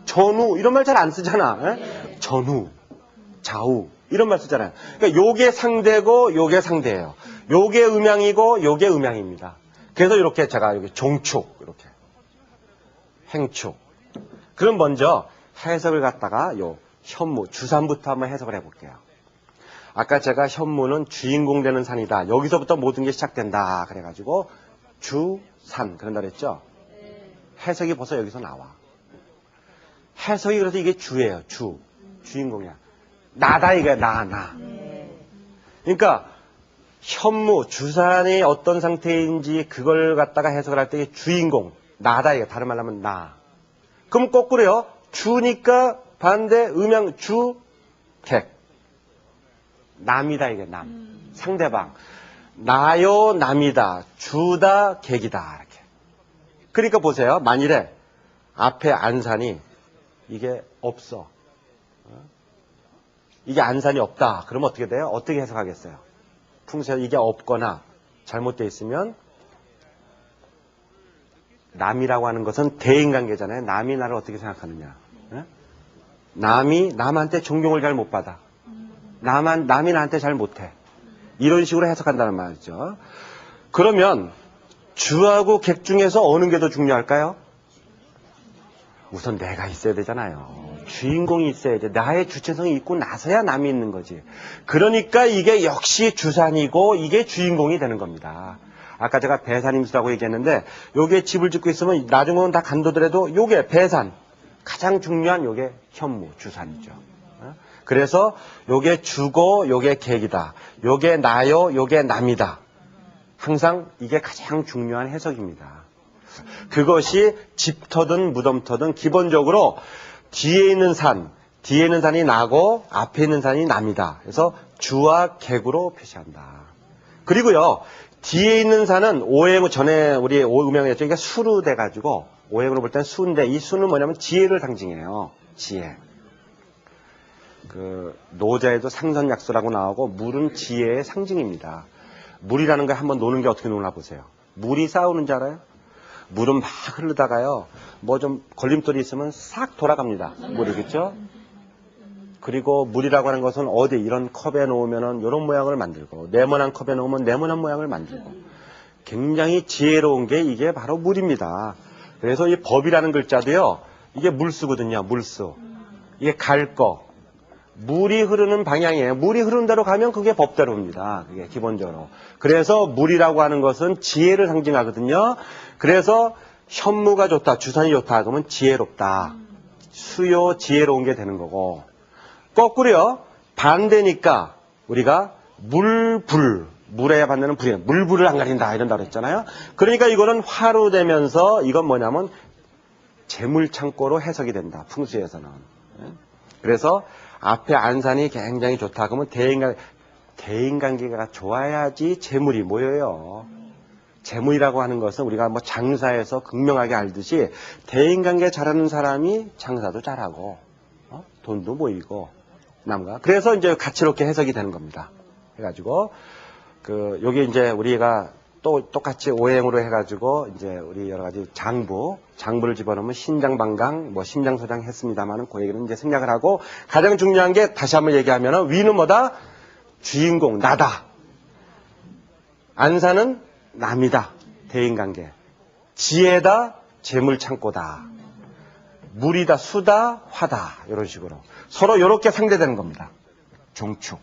전후 이런 말 잘 안 쓰잖아. 전후, 좌우 이런 말 쓰잖아요. 그러니까 요게 상대고 요게 상대예요. 요게 음양이고 요게 음양입니다. 그래서 이렇게 제가 여기 종축 이렇게 행축. 그럼 먼저 해석을 갖다가 요 현무 주산부터 한번 해석을 해볼게요. 아까 제가 현무는 주인공 되는 산이다. 여기서부터 모든 게 시작된다. 그래가지고 주산 그런다 그랬죠. 해석이 벌써 여기서 나와. 해석이 그래서 이게 주예요. 주인공이야. 나다 이게 나. 그러니까 현무 주산이 어떤 상태인지 그걸 갖다가 해석을 할 때 주인공 나다 이게 다른 말로 하면 나. 그럼 거꾸로요. 주니까 반대 음양 객. 남이다 이게 남. 상대방. 나요 남이다. 주다 객이다 이렇게. 그러니까 보세요. 만일에 앞에 안산이 이게 없어. 이게 안산이 없다. 그러면 어떻게 돼요? 어떻게 해석하겠어요? 풍수에 이게 없거나 잘못되어 있으면 남이라고 하는 것은 대인관계잖아요. 남이 나를 어떻게 생각하느냐. 남이 남한테 존경을 잘 못 받아. 남이 나한테 잘 못해. 이런 식으로 해석한다는 말이죠. 그러면 주하고 객 중에서 어느 게 더 중요할까요? 우선 내가 있어야 되잖아요. 주인공이 있어야 돼. 나의 주체성이 있고 나서야 남이 있는 거지. 그러니까 이게 역시 주산이고 이게 주인공이 되는 겁니다. 아까 제가 배산임수라고 얘기했는데 요게 집을 짓고 있으면 나중에는 다 간도더라도 요게 배산. 가장 중요한 요게 현무, 주산이죠. 그래서 요게 주고 요게 객이다. 요게 나요, 요게 남이다. 항상 이게 가장 중요한 해석입니다. 그것이 집터든 무덤터든 기본적으로 뒤에 있는 산이 나고 앞에 있는 산이 남이다. 그래서 주와 객으로 표시한다. 그리고요, 뒤에 있는 산은 오행을 전에 우리 음양을 했죠. 그러니까 수로 돼가지고 오행으로 볼 때는 수인데 이 수는 뭐냐면 지혜를 상징해요. 지혜. 그 노자에도 상선약수라고 나오고 물은 지혜의 상징입니다. 물이라는 걸 한번 노는 게 어떻게 노나 보세요. 물이 싸우는 줄 알아요? 물은 막 흐르다가요. 뭐 좀 걸림돌이 있으면 싹 돌아갑니다. 물이 그렇죠? 그리고 물이라고 하는 것은 어디 이런 컵에 놓으면은 이런 모양을 만들고 네모난 컵에 놓으면 네모난 모양을 만들고 굉장히 지혜로운 게 이게 바로 물입니다. 그래서 이 법이라는 글자도요. 이게 물수거든요. 물수. 이게 갈 거. 물이 흐르는 방향이에요. 물이 흐르는 대로 가면 그게 법대로입니다. 그게 기본적으로. 그래서 물이라고 하는 것은 지혜를 상징하거든요. 그래서 현무가 좋다, 주산이 좋다 그러면 지혜롭다. 수요 지혜로운 게 되는 거고. 거꾸로요. 반대니까 우리가 물에 반대는 불이에요. 물불을 안 가린다 이런다 그랬잖아요. 그러니까 이거는 화로 되면서 이건 뭐냐면 재물창고로 해석이 된다. 풍수에서는. 그래서 앞에 안산이 굉장히 좋다. 그러면 대인관계가 좋아야지 재물이 모여요. 재물이라고 하는 것은 우리가 뭐 장사에서 극명하게 알듯이 대인관계 잘하는 사람이 장사도 잘하고 돈도 모이고 남과 그래서 이제 같이 이렇게 해석이 되는 겁니다. 해가지고 여기 이제 우리가 또 똑같이 오행으로 해가지고 이제 우리 여러 가지 장부를 집어넣으면 신장방강, 뭐 심장소장 했습니다만은 그 얘기는 이제 생략을 하고 가장 중요한 게 다시 한번 얘기하면은 위는 뭐다? 주인공, 나다. 안산은 남이다. 대인관계. 지혜다. 재물창고다. 물이다. 수다. 화다. 이런 식으로. 서로 이렇게 상대되는 겁니다. 종축.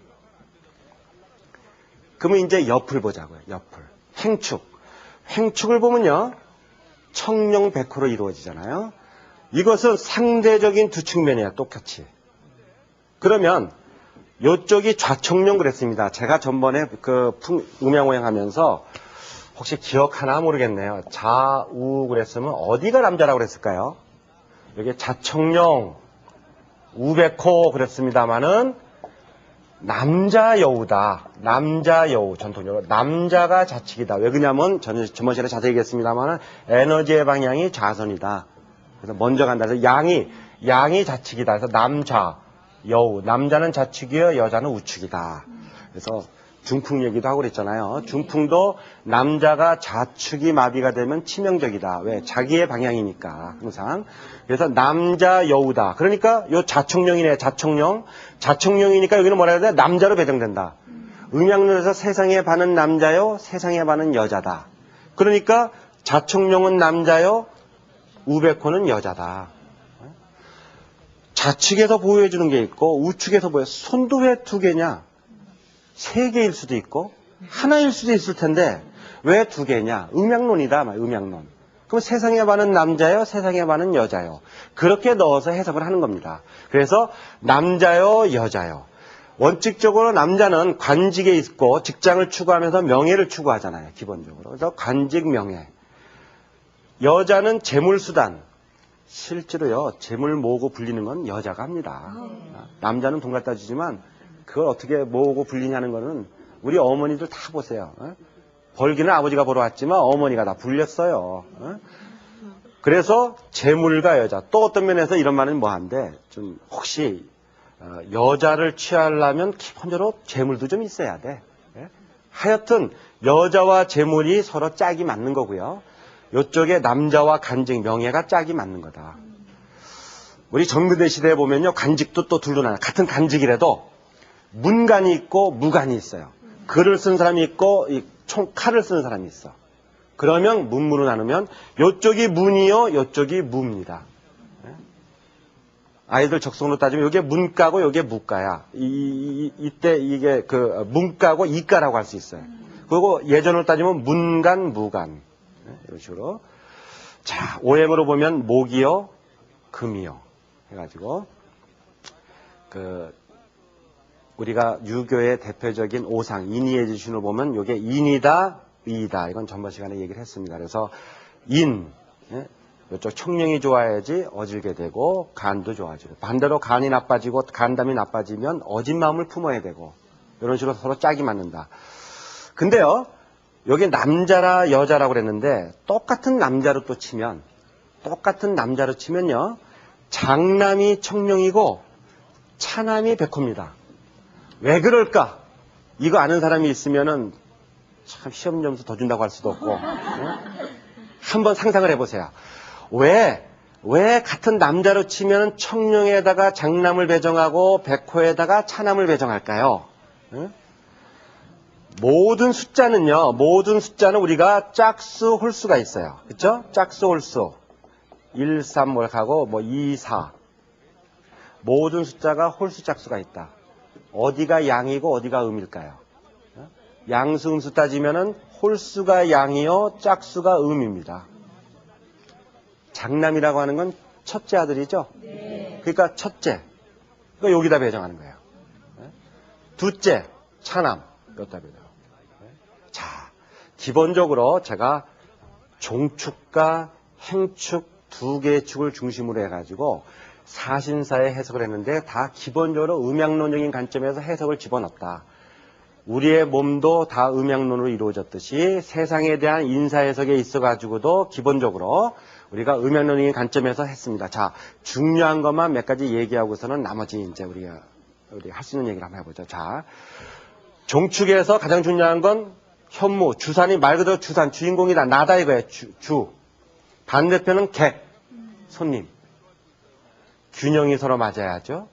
그러면 이제 옆을 보자고요. 옆을. 행축을 보면요. 청룡백호로 이루어지잖아요. 이것은 상대적인 두 측면이에요. 똑같이. 그러면 이쪽이 좌청룡 그랬습니다. 제가 전번에 음양오행 하면서 혹시 기억하나 모르겠네요. 자우 그랬으면 어디가 남자라고 그랬을까요? 여기 자청룡, 우백호 그랬습니다마는 남자 여우다. 남자 여우 전통적으로 남자가 자측이다. 왜 그러냐면 저는 저번 시간에 자세히 얘기했습니다마는 에너지의 방향이 좌선이다. 그래서 먼저 간다. 그래서 양이 자측이다. 그래서 남자 여우, 남자는 자측이요, 여자는 우측이다. 그래서 중풍 얘기도 하고 그랬잖아요. 중풍도 남자가 좌측이 마비가 되면 치명적이다. 왜? 자기의 방향이니까 항상. 그래서 남자 여우다. 그러니까 요 자청룡이네. 자청룡이니까 여기는 뭐라 해야 돼? 남자로 배정된다. 음양론에서 세상의 반은 남자요, 세상의 반은 여자다. 그러니까 자청룡은 남자요, 우백호는 여자다. 좌측에서 보호해주는 게 있고 우측에서 보여. 손도 왜 두 개냐? 세 개일 수도 있고 하나일 수도 있을 텐데 왜 두 개냐? 음양론이다. 음양론. 그럼 세상에 반은 남자요, 세상에 반은 여자요. 그렇게 넣어서 해석을 하는 겁니다. 그래서 남자요, 여자요. 원칙적으로 남자는 관직에 있고 직장을 추구하면서 명예를 추구하잖아요. 기본적으로. 그래서 관직, 명예. 여자는 재물수단. 실제로요, 재물 모으고 불리는 건 여자가 합니다. 남자는 돈 갖다 주지만 그걸 어떻게 모으고 불리냐는 거는 우리 어머니들 다 보세요. 벌기는 아버지가 벌어 왔지만 어머니가 다 불렸어요. 그래서 재물과 여자. 또 어떤 면에서 이런 말은 뭐한데 좀 혹시 여자를 취하려면 기본적으로 재물도 좀 있어야 돼. 하여튼 여자와 재물이 서로 짝이 맞는 거고요. 이쪽에 남자와 간직, 명예가 짝이 맞는 거다. 우리 정근대 시대에 보면요, 간직도 또 둘로 나눠요. 같은 간직이라도 문간이 있고 무간이 있어요. 글을 쓴 사람이 있고 칼을 쓰는 사람이 있어. 그러면 문무로 나누면 이쪽이 문이요, 이쪽이 무입니다. 아이들 적성으로 따지면 이게 문가고 이게 무가야. 이때 이게 그 문가고 이가라고 할 수 있어요. 그리고 예전으로 따지면 문간, 무간. 이런 식으로. 자, 오행으로 보면 목이요, 금이요. 해가지고, 우리가 유교의 대표적인 오상, 인의의 지신을 보면 이게 인이다, 의이다. 이건 전번 시간에 얘기를 했습니다. 그래서 인, 이쪽 청령이 좋아야지 어질게 되고 간도 좋아지고 반대로 간이 나빠지고 간담이 나빠지면 어진 마음을 품어야 되고 이런 식으로 서로 짝이 맞는다. 근데요, 여기 남자라 여자라고 그랬는데 똑같은 남자로 치면요, 장남이 청룡이고 차남이 백호입니다. 왜 그럴까? 이거 아는 사람이 있으면은 참 시험 점수 더 준다고 할 수도 없고, 한번 상상을 해보세요. 왜 같은 남자로 치면 청룡에다가 장남을 배정하고 백호에다가 차남을 배정할까요? 모든 숫자는 우리가 짝수, 홀수가 있어요. 그쵸? 짝수, 홀수. 1, 3, 하고 2, 4. 모든 숫자가 홀수 짝수가 있다. 어디가 양이고 어디가 음일까요? 양수, 음수 따지면은 홀수가 양이요, 짝수가 음입니다. 장남이라고 하는 건 첫째 아들이죠? 네. 그러니까 첫째. 그러니까 여기다 배정하는 거예요. 둘째, 차남. 여기다 배정. 자, 기본적으로 제가 종축과 행축 두 개의 축을 중심으로 해가지고 사신사의 해석을 했는데 다 기본적으로 음양론적인 관점에서 해석을 집어넣었다. 우리의 몸도 다 음양론으로 이루어졌듯이 세상에 대한 인사해석에 있어가지고도 기본적으로 우리가 음양론적인 관점에서 했습니다. 자, 중요한 것만 몇 가지 얘기하고서는 나머지 이제 우리 할 수 있는 얘기를 한번 해보죠. 자, 종축에서 가장 중요한 건 현무, 주산이 말 그대로 주산, 주인공이다. 나다 이거예요. 주. 반대편은 객, 손님. 균형이 서로 맞아야죠.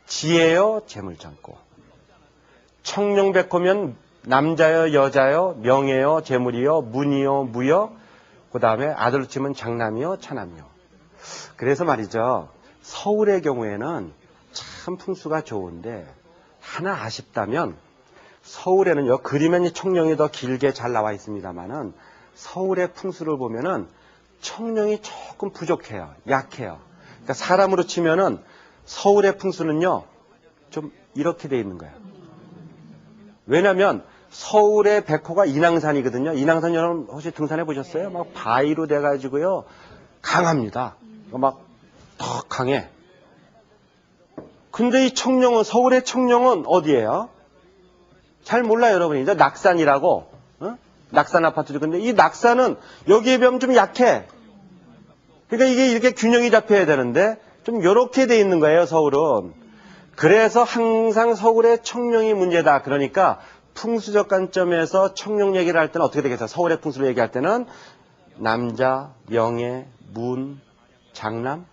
지혜요, 재물창고. 청룡백호면 남자요, 여자요, 명예요, 재물이요, 문이요, 무요. 그 다음에 아들로 치면 장남이요, 차남이요. 그래서 말이죠. 서울의 경우에는 참 풍수가 좋은데 하나 아쉽다면 서울에는요, 그림엔 청룡이 더 길게 잘 나와 있습니다만은 서울의 풍수를 보면은 청룡이 조금 부족해요. 약해요. 그러니까 사람으로 치면은 서울의 풍수는요, 좀 이렇게 돼 있는 거예요. 왜냐면 서울의 백호가 인왕산이거든요. 인왕산 여러분 혹시 등산해 보셨어요? 막 바위로 돼가지고요. 강합니다. 막 더 강해. 근데 이 청룡은, 서울의 청룡은 어디예요? 잘 몰라요, 여러분이. 이제 낙산이라고. 낙산 아파트죠. 근데 이 낙산은 여기에 비하면 좀 약해. 그러니까 이게 이렇게 균형이 잡혀야 되는데 좀 이렇게 돼 있는 거예요, 서울은. 그래서 항상 서울의 청룡이 문제다. 그러니까 풍수적 관점에서 청룡 얘기를 할 때는 어떻게 되겠어요? 서울의 풍수를 얘기할 때는 남자, 명예, 문, 장남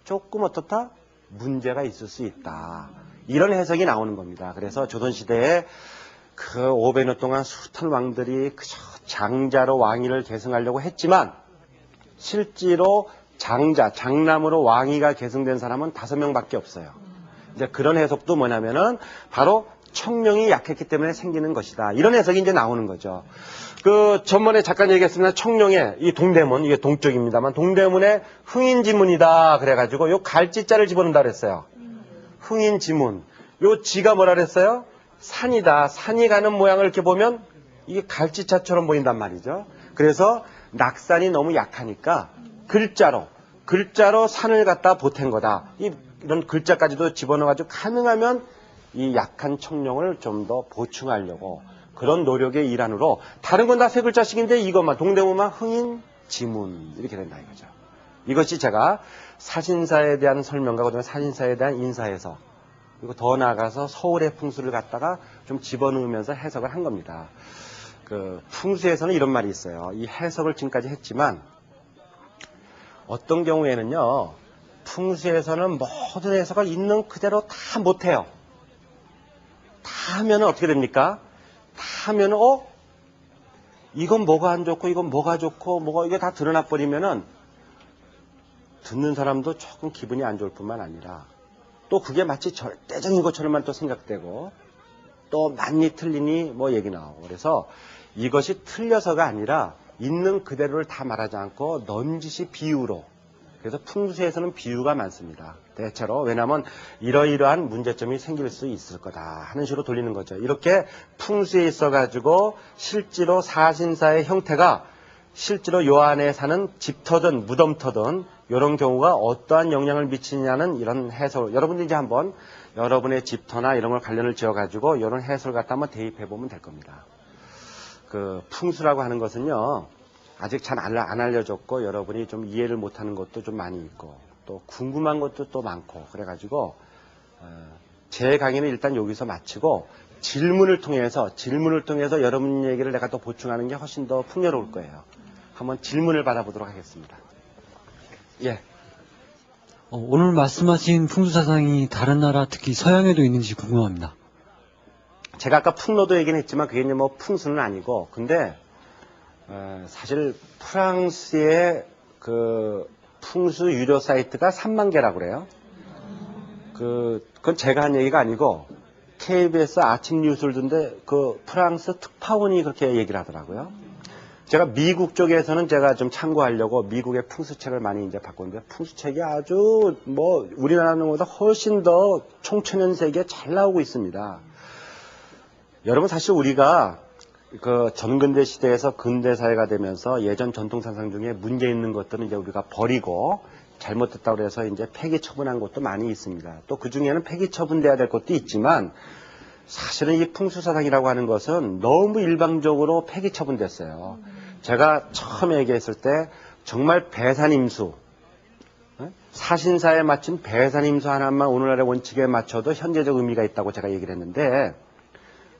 조금 어떻다? 문제가 있을 수 있다. 이런 해석이 나오는 겁니다. 그래서 조선시대에 그 500년 동안 숱한 왕들이 그저 장자로 왕위를 계승하려고 했지만 실제로 장자, 장남으로 왕위가 계승된 사람은 5명밖에 없어요. 이제 그런 해석도 뭐냐면은 바로 청룡이 약했기 때문에 생기는 것이다. 이런 해석이 이제 나오는 거죠. 그 전번에 잠깐 얘기했습니다. 청룡의 이 동대문, 이게 동쪽입니다만 동대문에 흥인지문이다 그래가지고 요 갈지자를 집어넣는다 그랬어요. 흥인지문. 요 지가 뭐라 그랬어요? 산이다. 산이 가는 모양을 이렇게 보면 이게 갈지자처럼 보인단 말이죠. 그래서 낙산이 너무 약하니까 글자로 산을 갖다 보탠 거다. 이런 글자까지도 집어넣어가지고 가능하면 이 약한 청룡을 좀 더 보충하려고 그런 노력의 일환으로 다른 건 다 세 글자씩인데 이것만 동대문만 흥인 지문 이렇게 된다 이거죠. 이것이 제가 사신사에 대한 설명과 그다음에 사신사에 대한 인사해석 그리고 더 나아가서 서울의 풍수를 갖다가 좀 집어넣으면서 해석을 한 겁니다. 그 풍수에서는 이런 말이 있어요. 이 해석을 지금까지 했지만 어떤 경우에는요. 풍수에서는 모든 해석을 있는 그대로 다 못해요. 다 하면은 어떻게 됩니까? 다 하면은 이건 뭐가 안 좋고 이건 뭐가 좋고 뭐가 이게 다 드러나 버리면은 듣는 사람도 조금 기분이 안 좋을 뿐만 아니라 또 그게 마치 절대적인 것처럼만 또 생각되고 또 많이 틀리니 뭐 얘기 나오고 그래서 이것이 틀려서가 아니라 있는 그대로를 다 말하지 않고 넌지시 비유로 그래서 풍수에서는 비유가 많습니다. 대체로 왜냐하면 이러이러한 문제점이 생길 수 있을 거다 하는 식으로 돌리는 거죠. 이렇게 풍수에 있어가지고 실제로 사신사의 형태가 실제로 요 안에 사는 집터든 무덤터든 이런 경우가 어떠한 영향을 미치냐는 이런 해설. 여러분들이 이제 한번 여러분의 집터나 이런 걸 관련을 지어가지고 이런 해설을 갖다 한번 대입해 보면 될 겁니다. 그 풍수라고 하는 것은요. 아직 잘 안 알려졌고 여러분이 좀 이해를 못하는 것도 좀 많이 있고 또 궁금한 것도 또 많고 그래가지고 제 강의는 일단 여기서 마치고 질문을 통해서 여러분 얘기를 내가 또 보충하는 게 훨씬 더 풍요로울 거예요. 한번 질문을 받아보도록 하겠습니다. 예. 오늘 말씀하신 풍수사상이 다른 나라 특히 서양에도 있는지 궁금합니다. 제가 아까 풍로도 얘기는 했지만 그게 이제 뭐 풍수는 아니고 근데 사실 프랑스의 그 풍수 유료 사이트가 3만 개라고 그래요. 그건 제가 한 얘기가 아니고 KBS 아침 뉴스를 듣는데 그 프랑스 특파원이 그렇게 얘기를 하더라고요. 제가 미국 쪽에서는 제가 좀 참고하려고 미국의 풍수책을 많이 이제 바꿨는데 풍수책이 아주 뭐 우리나라보다 훨씬 더 총천연세계에 잘 나오고 있습니다. 여러분 사실 우리가 그 전근대 시대에서 근대사회가 되면서 예전 전통사상 중에 문제 있는 것들은 이제 우리가 버리고 잘못됐다고 해서 이제 폐기 처분한 것도 많이 있습니다. 또 그 중에는 폐기 처분돼야 될 것도 있지만 사실은 이 풍수사상이라고 하는 것은 너무 일방적으로 폐기 처분됐어요. 제가 처음에 얘기했을 때 정말 배산임수, 사신사에 맞춘 배산임수 하나만 오늘날의 원칙에 맞춰도 현재적 의미가 있다고 제가 얘기를 했는데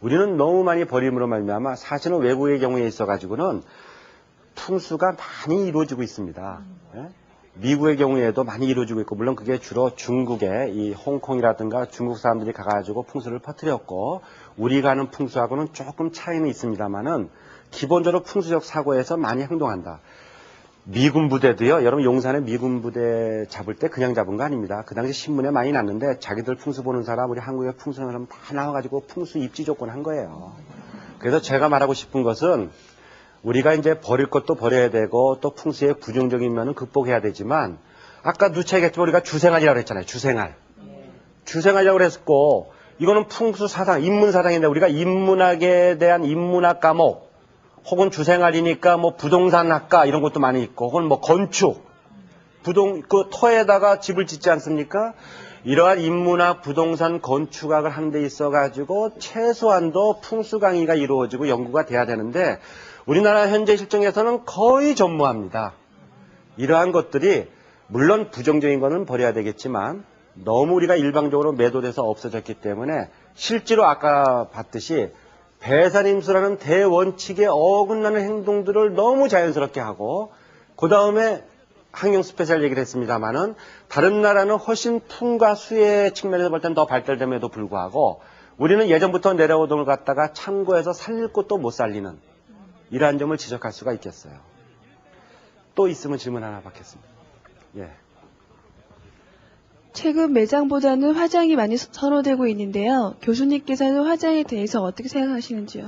우리는 너무 많이 버림으로 말미암아 사실은 외국의 경우에 있어가지고는 풍수가 많이 이루어지고 있습니다. 미국의 경우에도 많이 이루어지고 있고 물론 그게 주로 중국의 이 홍콩이라든가 중국 사람들이 가가지고 풍수를 퍼뜨렸고 우리가 하는 풍수하고는 조금 차이는 있습니다만은 기본적으로 풍수적 사고에서 많이 행동한다. 미군 부대도요. 여러분 용산에 미군 부대 잡을 때 그냥 잡은 거 아닙니다. 그 당시 신문에 많이 났는데 자기들 풍수 보는 사람 우리 한국의 풍수 보는 사람 다 나와가지고 풍수 입지 조건 한 거예요. 그래서 제가 말하고 싶은 것은 우리가 이제 버릴 것도 버려야 되고 또 풍수의 부정적인 면은 극복해야 되지만 아까 누차 얘기했지만 우리가 주생활이라고 했잖아요. 주생활이라고 그랬고 이거는 풍수사상, 인문사상인데 우리가 인문학에 대한 인문학 과목 혹은 주생활이니까 뭐 부동산학과 이런 것도 많이 있고 혹은 뭐 건축, 그 터에다가 집을 짓지 않습니까? 이러한 인문학, 부동산, 건축학을 하는 데 있어가지고 최소한도 풍수 강의가 이루어지고 연구가 돼야 되는데 우리나라 현재 실정에서는 거의 전무합니다. 이러한 것들이 물론 부정적인 거는 버려야 되겠지만 너무 우리가 일방적으로 매도돼서 없어졌기 때문에 실제로 아까 봤듯이 배산임수라는 대원칙에 어긋나는 행동들을 너무 자연스럽게 하고 그 다음에 항용 스페셜 얘기를 했습니다만은 다른 나라는 훨씬 풍과 수의 측면에서 볼 땐 더 발달됨에도 불구하고 우리는 예전부터 내려오던 걸 갖다가 참고해서 살릴 것도 못 살리는 이러한 점을 지적할 수가 있겠어요. 또 있으면 질문 하나 받겠습니다. 예. 최근 매장보다는 화장이 많이 선호되고 있는데요. 교수님께서는 화장에 대해서 어떻게 생각하시는지요?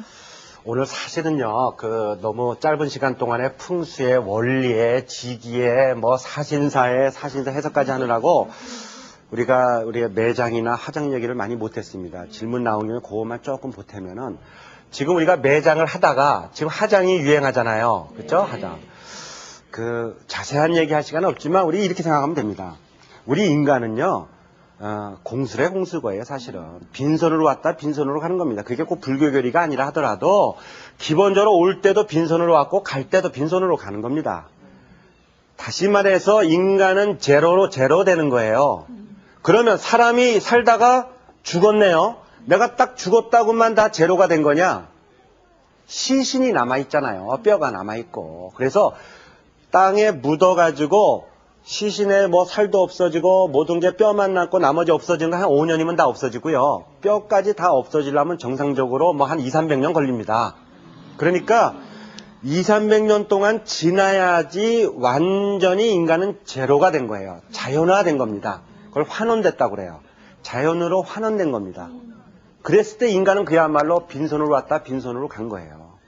오늘 사실은요, 너무 짧은 시간 동안에 풍수의 원리에, 지기에, 뭐 사신사 해석까지 하느라고 우리가 매장이나 화장 얘기를 많이 못했습니다. 질문 나오면 그것만 조금 보태면은 지금 우리가 매장을 하다가 지금 화장이 유행하잖아요. 그렇죠? 화장. 자세한 얘기 할 시간은 없지만 우리 이렇게 생각하면 됩니다. 우리 인간은요, 공수래 공수거예요, 사실은. 빈손으로 왔다 빈손으로 가는 겁니다. 그게 꼭 불교결의가 아니라 하더라도 기본적으로 올 때도 빈손으로 왔고 갈 때도 빈손으로 가는 겁니다. 다시 말해서 인간은 제로 되는 거예요. 그러면 사람이 살다가 죽었네요. 내가 딱 죽었다고만 다 제로가 된 거냐? 시신이 남아있잖아요. 뼈가 남아있고. 그래서 땅에 묻어가지고 시신에 뭐 살도 없어지고 모든 게 뼈만 남고 나머지 없어지는 거 한 5년이면 다 없어지고요. 뼈까지 다 없어지려면 정상적으로 뭐 한 200~300년 걸립니다. 그러니까 200~300년 동안 지나야지 완전히 인간은 제로가 된 거예요. 자연화된 겁니다. 그걸 환원됐다고 그래요. 자연으로 환원된 겁니다. 그랬을 때 인간은 그야말로 빈손으로 왔다 빈손으로 간 거예요.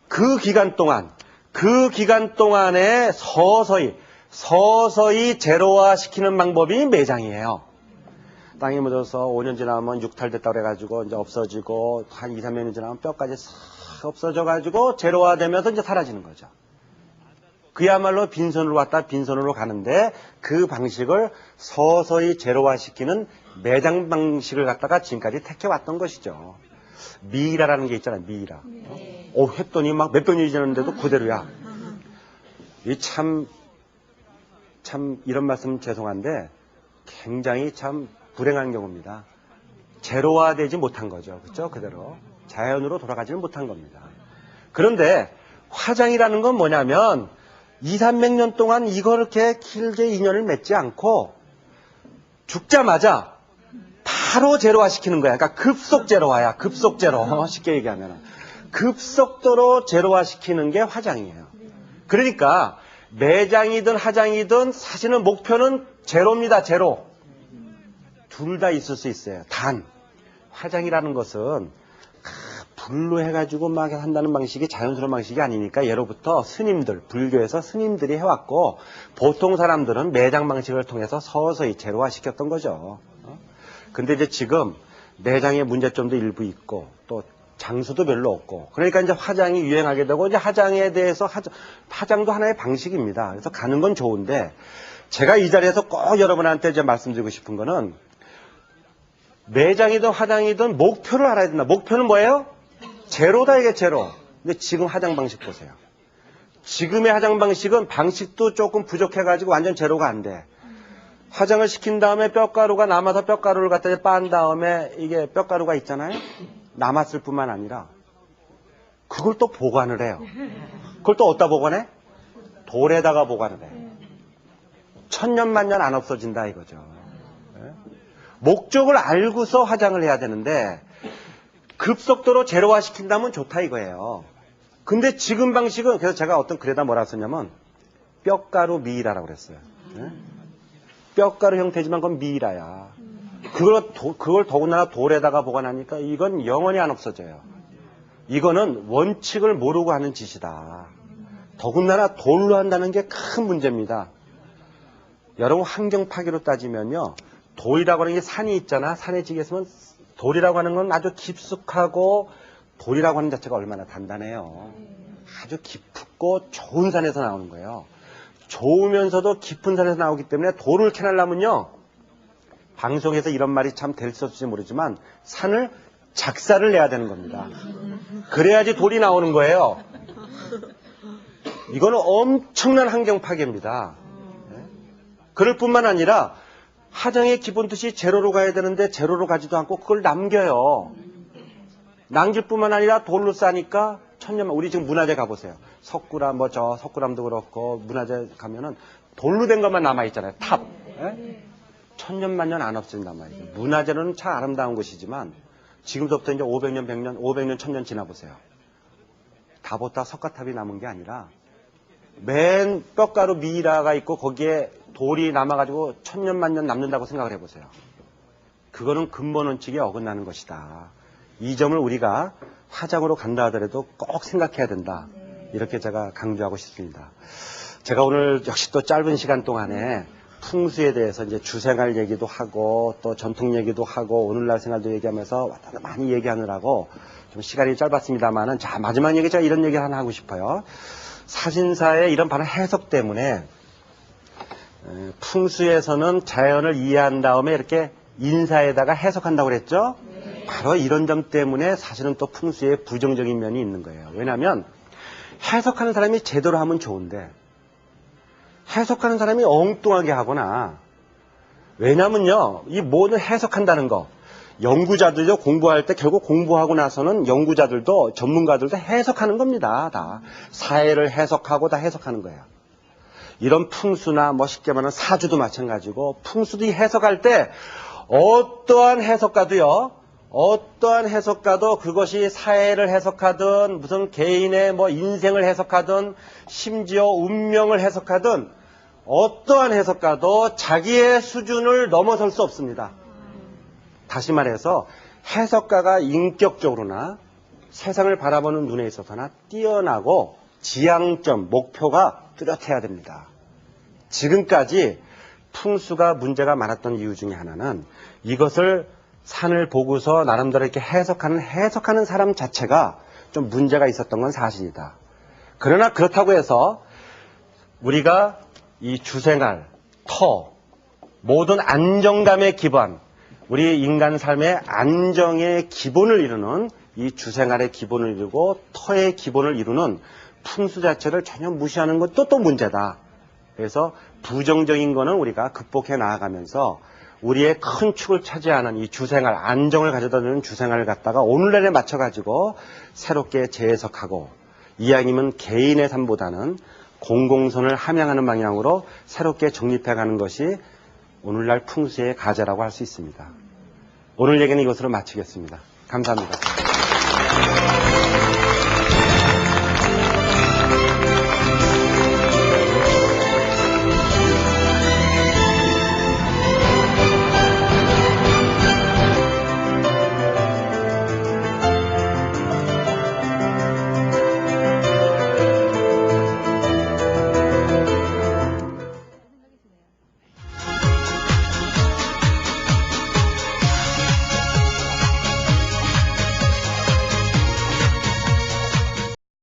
그 기간 동안에 서서히 제로화 시키는 방법이 매장이에요. 땅에 묻어서 5년 지나면 육탈됐다고 그래가지고 이제 없어지고 한 2~3년 지나면 뼈까지 싹 없어져가지고 제로화 되면서 이제 사라지는 거죠. 그야말로 빈손으로 왔다 빈손으로 가는데 그 방식을 서서히 제로화 시키는 매장 방식을 갖다가 지금까지 택해왔던 것이죠. 미이라라는 게 있잖아요. 미이라. 했더니 막 몇백 년이 지났는데도 그대로야. 이 참 이런 말씀 죄송한데 굉장히 참 불행한 경우입니다. 제로화되지 못한 거죠. 그렇죠? 그대로. 자연으로 돌아가지는 못한 겁니다. 그런데 화장이라는 건 뭐냐면 200~300년 동안 이렇게 길게 인연을 맺지 않고 죽자마자 바로 제로화 시키는 거야. 그러니까 급속 제로화야. 급속 제로. 쉽게 얘기하면. 급속도로 제로화 시키는 게 화장이에요. 그러니까 매장이든 화장이든 사실은 목표는 제로입니다. 제로. 둘 다 있을 수 있어요. 단 화장이라는 것은 불로 해가지고 막 한다는 방식이 자연스러운 방식이 아니니까 예로부터 불교에서 스님들이 해왔고 보통 사람들은 매장 방식을 통해서 서서히 제로화 시켰던 거죠. 근데 이제 지금 매장의 문제점도 일부 있고 또 장수도 별로 없고 그러니까 이제 화장이 유행하게 되고 이제 화장에 대해서 화장도 하나의 방식입니다. 그래서 가는 건 좋은데 제가 이 자리에서 꼭 여러분한테 이제 말씀드리고 싶은 거는 매장이든 화장이든 목표를 알아야 된다. 목표는 뭐예요? 제로다 이게 제로. 근데 지금 화장 방식 보세요. 지금의 화장 방식은 방식도 조금 부족해가지고 완전 제로가 안 돼. 화장을 시킨 다음에 뼈가루가 남아서 뼈가루를 갖다 빤 다음에 이게 뼈가루가 있잖아요. 남았을 뿐만 아니라 그걸 또 보관을 해요. 그걸 또 어디다 보관해? 돌에다가 보관을 해. 천년만년 안 없어진다 이거죠. 목적을 알고서 화장을 해야 되는데 급속도로 제로화 시킨다면 좋다 이거예요. 근데 지금 방식은 그래서 제가 어떤 글에다 뭐라 썼냐면 뼈가루 미이라라고 그랬어요. 뼈가루 형태지만 그건 미이라야. 그걸 더군다나 돌에다가 보관하니까 이건 영원히 안 없어져요. 이거는 원칙을 모르고 하는 짓이다. 더군다나 돌로 한다는 게 큰 문제입니다. 여러분 환경 파괴로 따지면요. 돌이라고 하는 게 산이 있잖아. 산에 지게 있으면 돌이라고 하는 건 아주 깊숙하고 돌이라고 하는 자체가 얼마나 단단해요. 아주 깊고 좋은 산에서 나오는 거예요. 좋으면서도 깊은 산에서 나오기 때문에 돌을 캐내려면요. 방송에서 이런 말이 참 될 수 없을지 모르지만 산을 작사를 내야 되는 겁니다. 그래야지 돌이 나오는 거예요. 이거는 엄청난 환경 파괴입니다. 그럴 뿐만 아니라 화장의 기본 뜻이 제로로 가야 되는데 제로로 가지도 않고 그걸 남겨요. 남길 뿐만 아니라 돌로 싸니까 천년만, 우리 지금 문화재 가보세요. 석굴암, 석굴암도 그렇고, 문화재 가면은 돌로 된 것만 남아있잖아요. 탑. 예? 천년만년 안 없어진단 말이죠. 문화재는 참 아름다운 것이지만, 지금부터 이제 500년, 100년, 500년, 1000년 지나보세요. 다보다 석가탑이 남은 게 아니라, 맨 뼈가루 미라가 있고, 거기에 돌이 남아가지고 천년만년 남는다고 생각을 해보세요. 그거는 근본 원칙에 어긋나는 것이다. 이 점을 우리가 화장으로 간다 하더라도 꼭 생각해야 된다. 이렇게 제가 강조하고 싶습니다. 제가 오늘 역시 또 짧은 시간 동안에 풍수에 대해서 이제 주생활 얘기도 하고 또 전통 얘기도 하고 오늘날 생활도 얘기하면서 많이 얘기하느라고 좀 시간이 짧았습니다만은 자, 마지막 얘기 제가 이런 얘기 하나 하고 싶어요. 사신사의 이런 바로 해석 때문에 풍수에서는 자연을 이해한 다음에 이렇게 인사에다가 해석한다고 그랬죠? 바로 이런 점 때문에 사실은 또 풍수에 부정적인 면이 있는 거예요. 왜냐하면 해석하는 사람이 제대로 하면 좋은데 해석하는 사람이 엉뚱하게 하거나 왜냐면요. 이 모든 해석한다는 거 연구자들도 공부할 때 결국 공부하고 나서는 연구자들도 전문가들도 해석하는 겁니다. 다 사회를 해석하고 다 해석하는 거예요. 이런 풍수나 뭐 쉽게 말하면 사주도 마찬가지고 풍수도 해석할 때 어떠한 해석가도 그것이 사회를 해석하든 무슨 개인의 뭐 인생을 해석하든 심지어 운명을 해석하든 어떠한 해석가도 자기의 수준을 넘어설 수 없습니다. 다시 말해서 해석가가 인격적으로나 세상을 바라보는 눈에 있어서나 뛰어나고 지향점, 목표가 뚜렷해야 됩니다. 지금까지 풍수가 문제가 많았던 이유 중에 하나는 이것을 산을 보고서 나름대로 이렇게 해석하는 사람 자체가 좀 문제가 있었던 건 사실이다. 그러나 그렇다고 해서 우리가 이 주생활, 터, 모든 안정감의 기반, 우리 인간 삶의 안정의 기본을 이루는 이 주생활의 기본을 이루고 터의 기본을 이루는 풍수 자체를 전혀 무시하는 것도 또 문제다. 그래서 부정적인 거는 우리가 극복해 나아가면서 우리의 큰 축을 차지하는 이 주생활, 안정을 가져다 주는 주생활을 갖다가 오늘날에 맞춰가지고 새롭게 재해석하고 이왕이면 개인의 삶보다는 공공선을 함양하는 방향으로 새롭게 정립해가는 것이 오늘날 풍수의 과제라고 할 수 있습니다. 오늘 얘기는 이것으로 마치겠습니다. 감사합니다.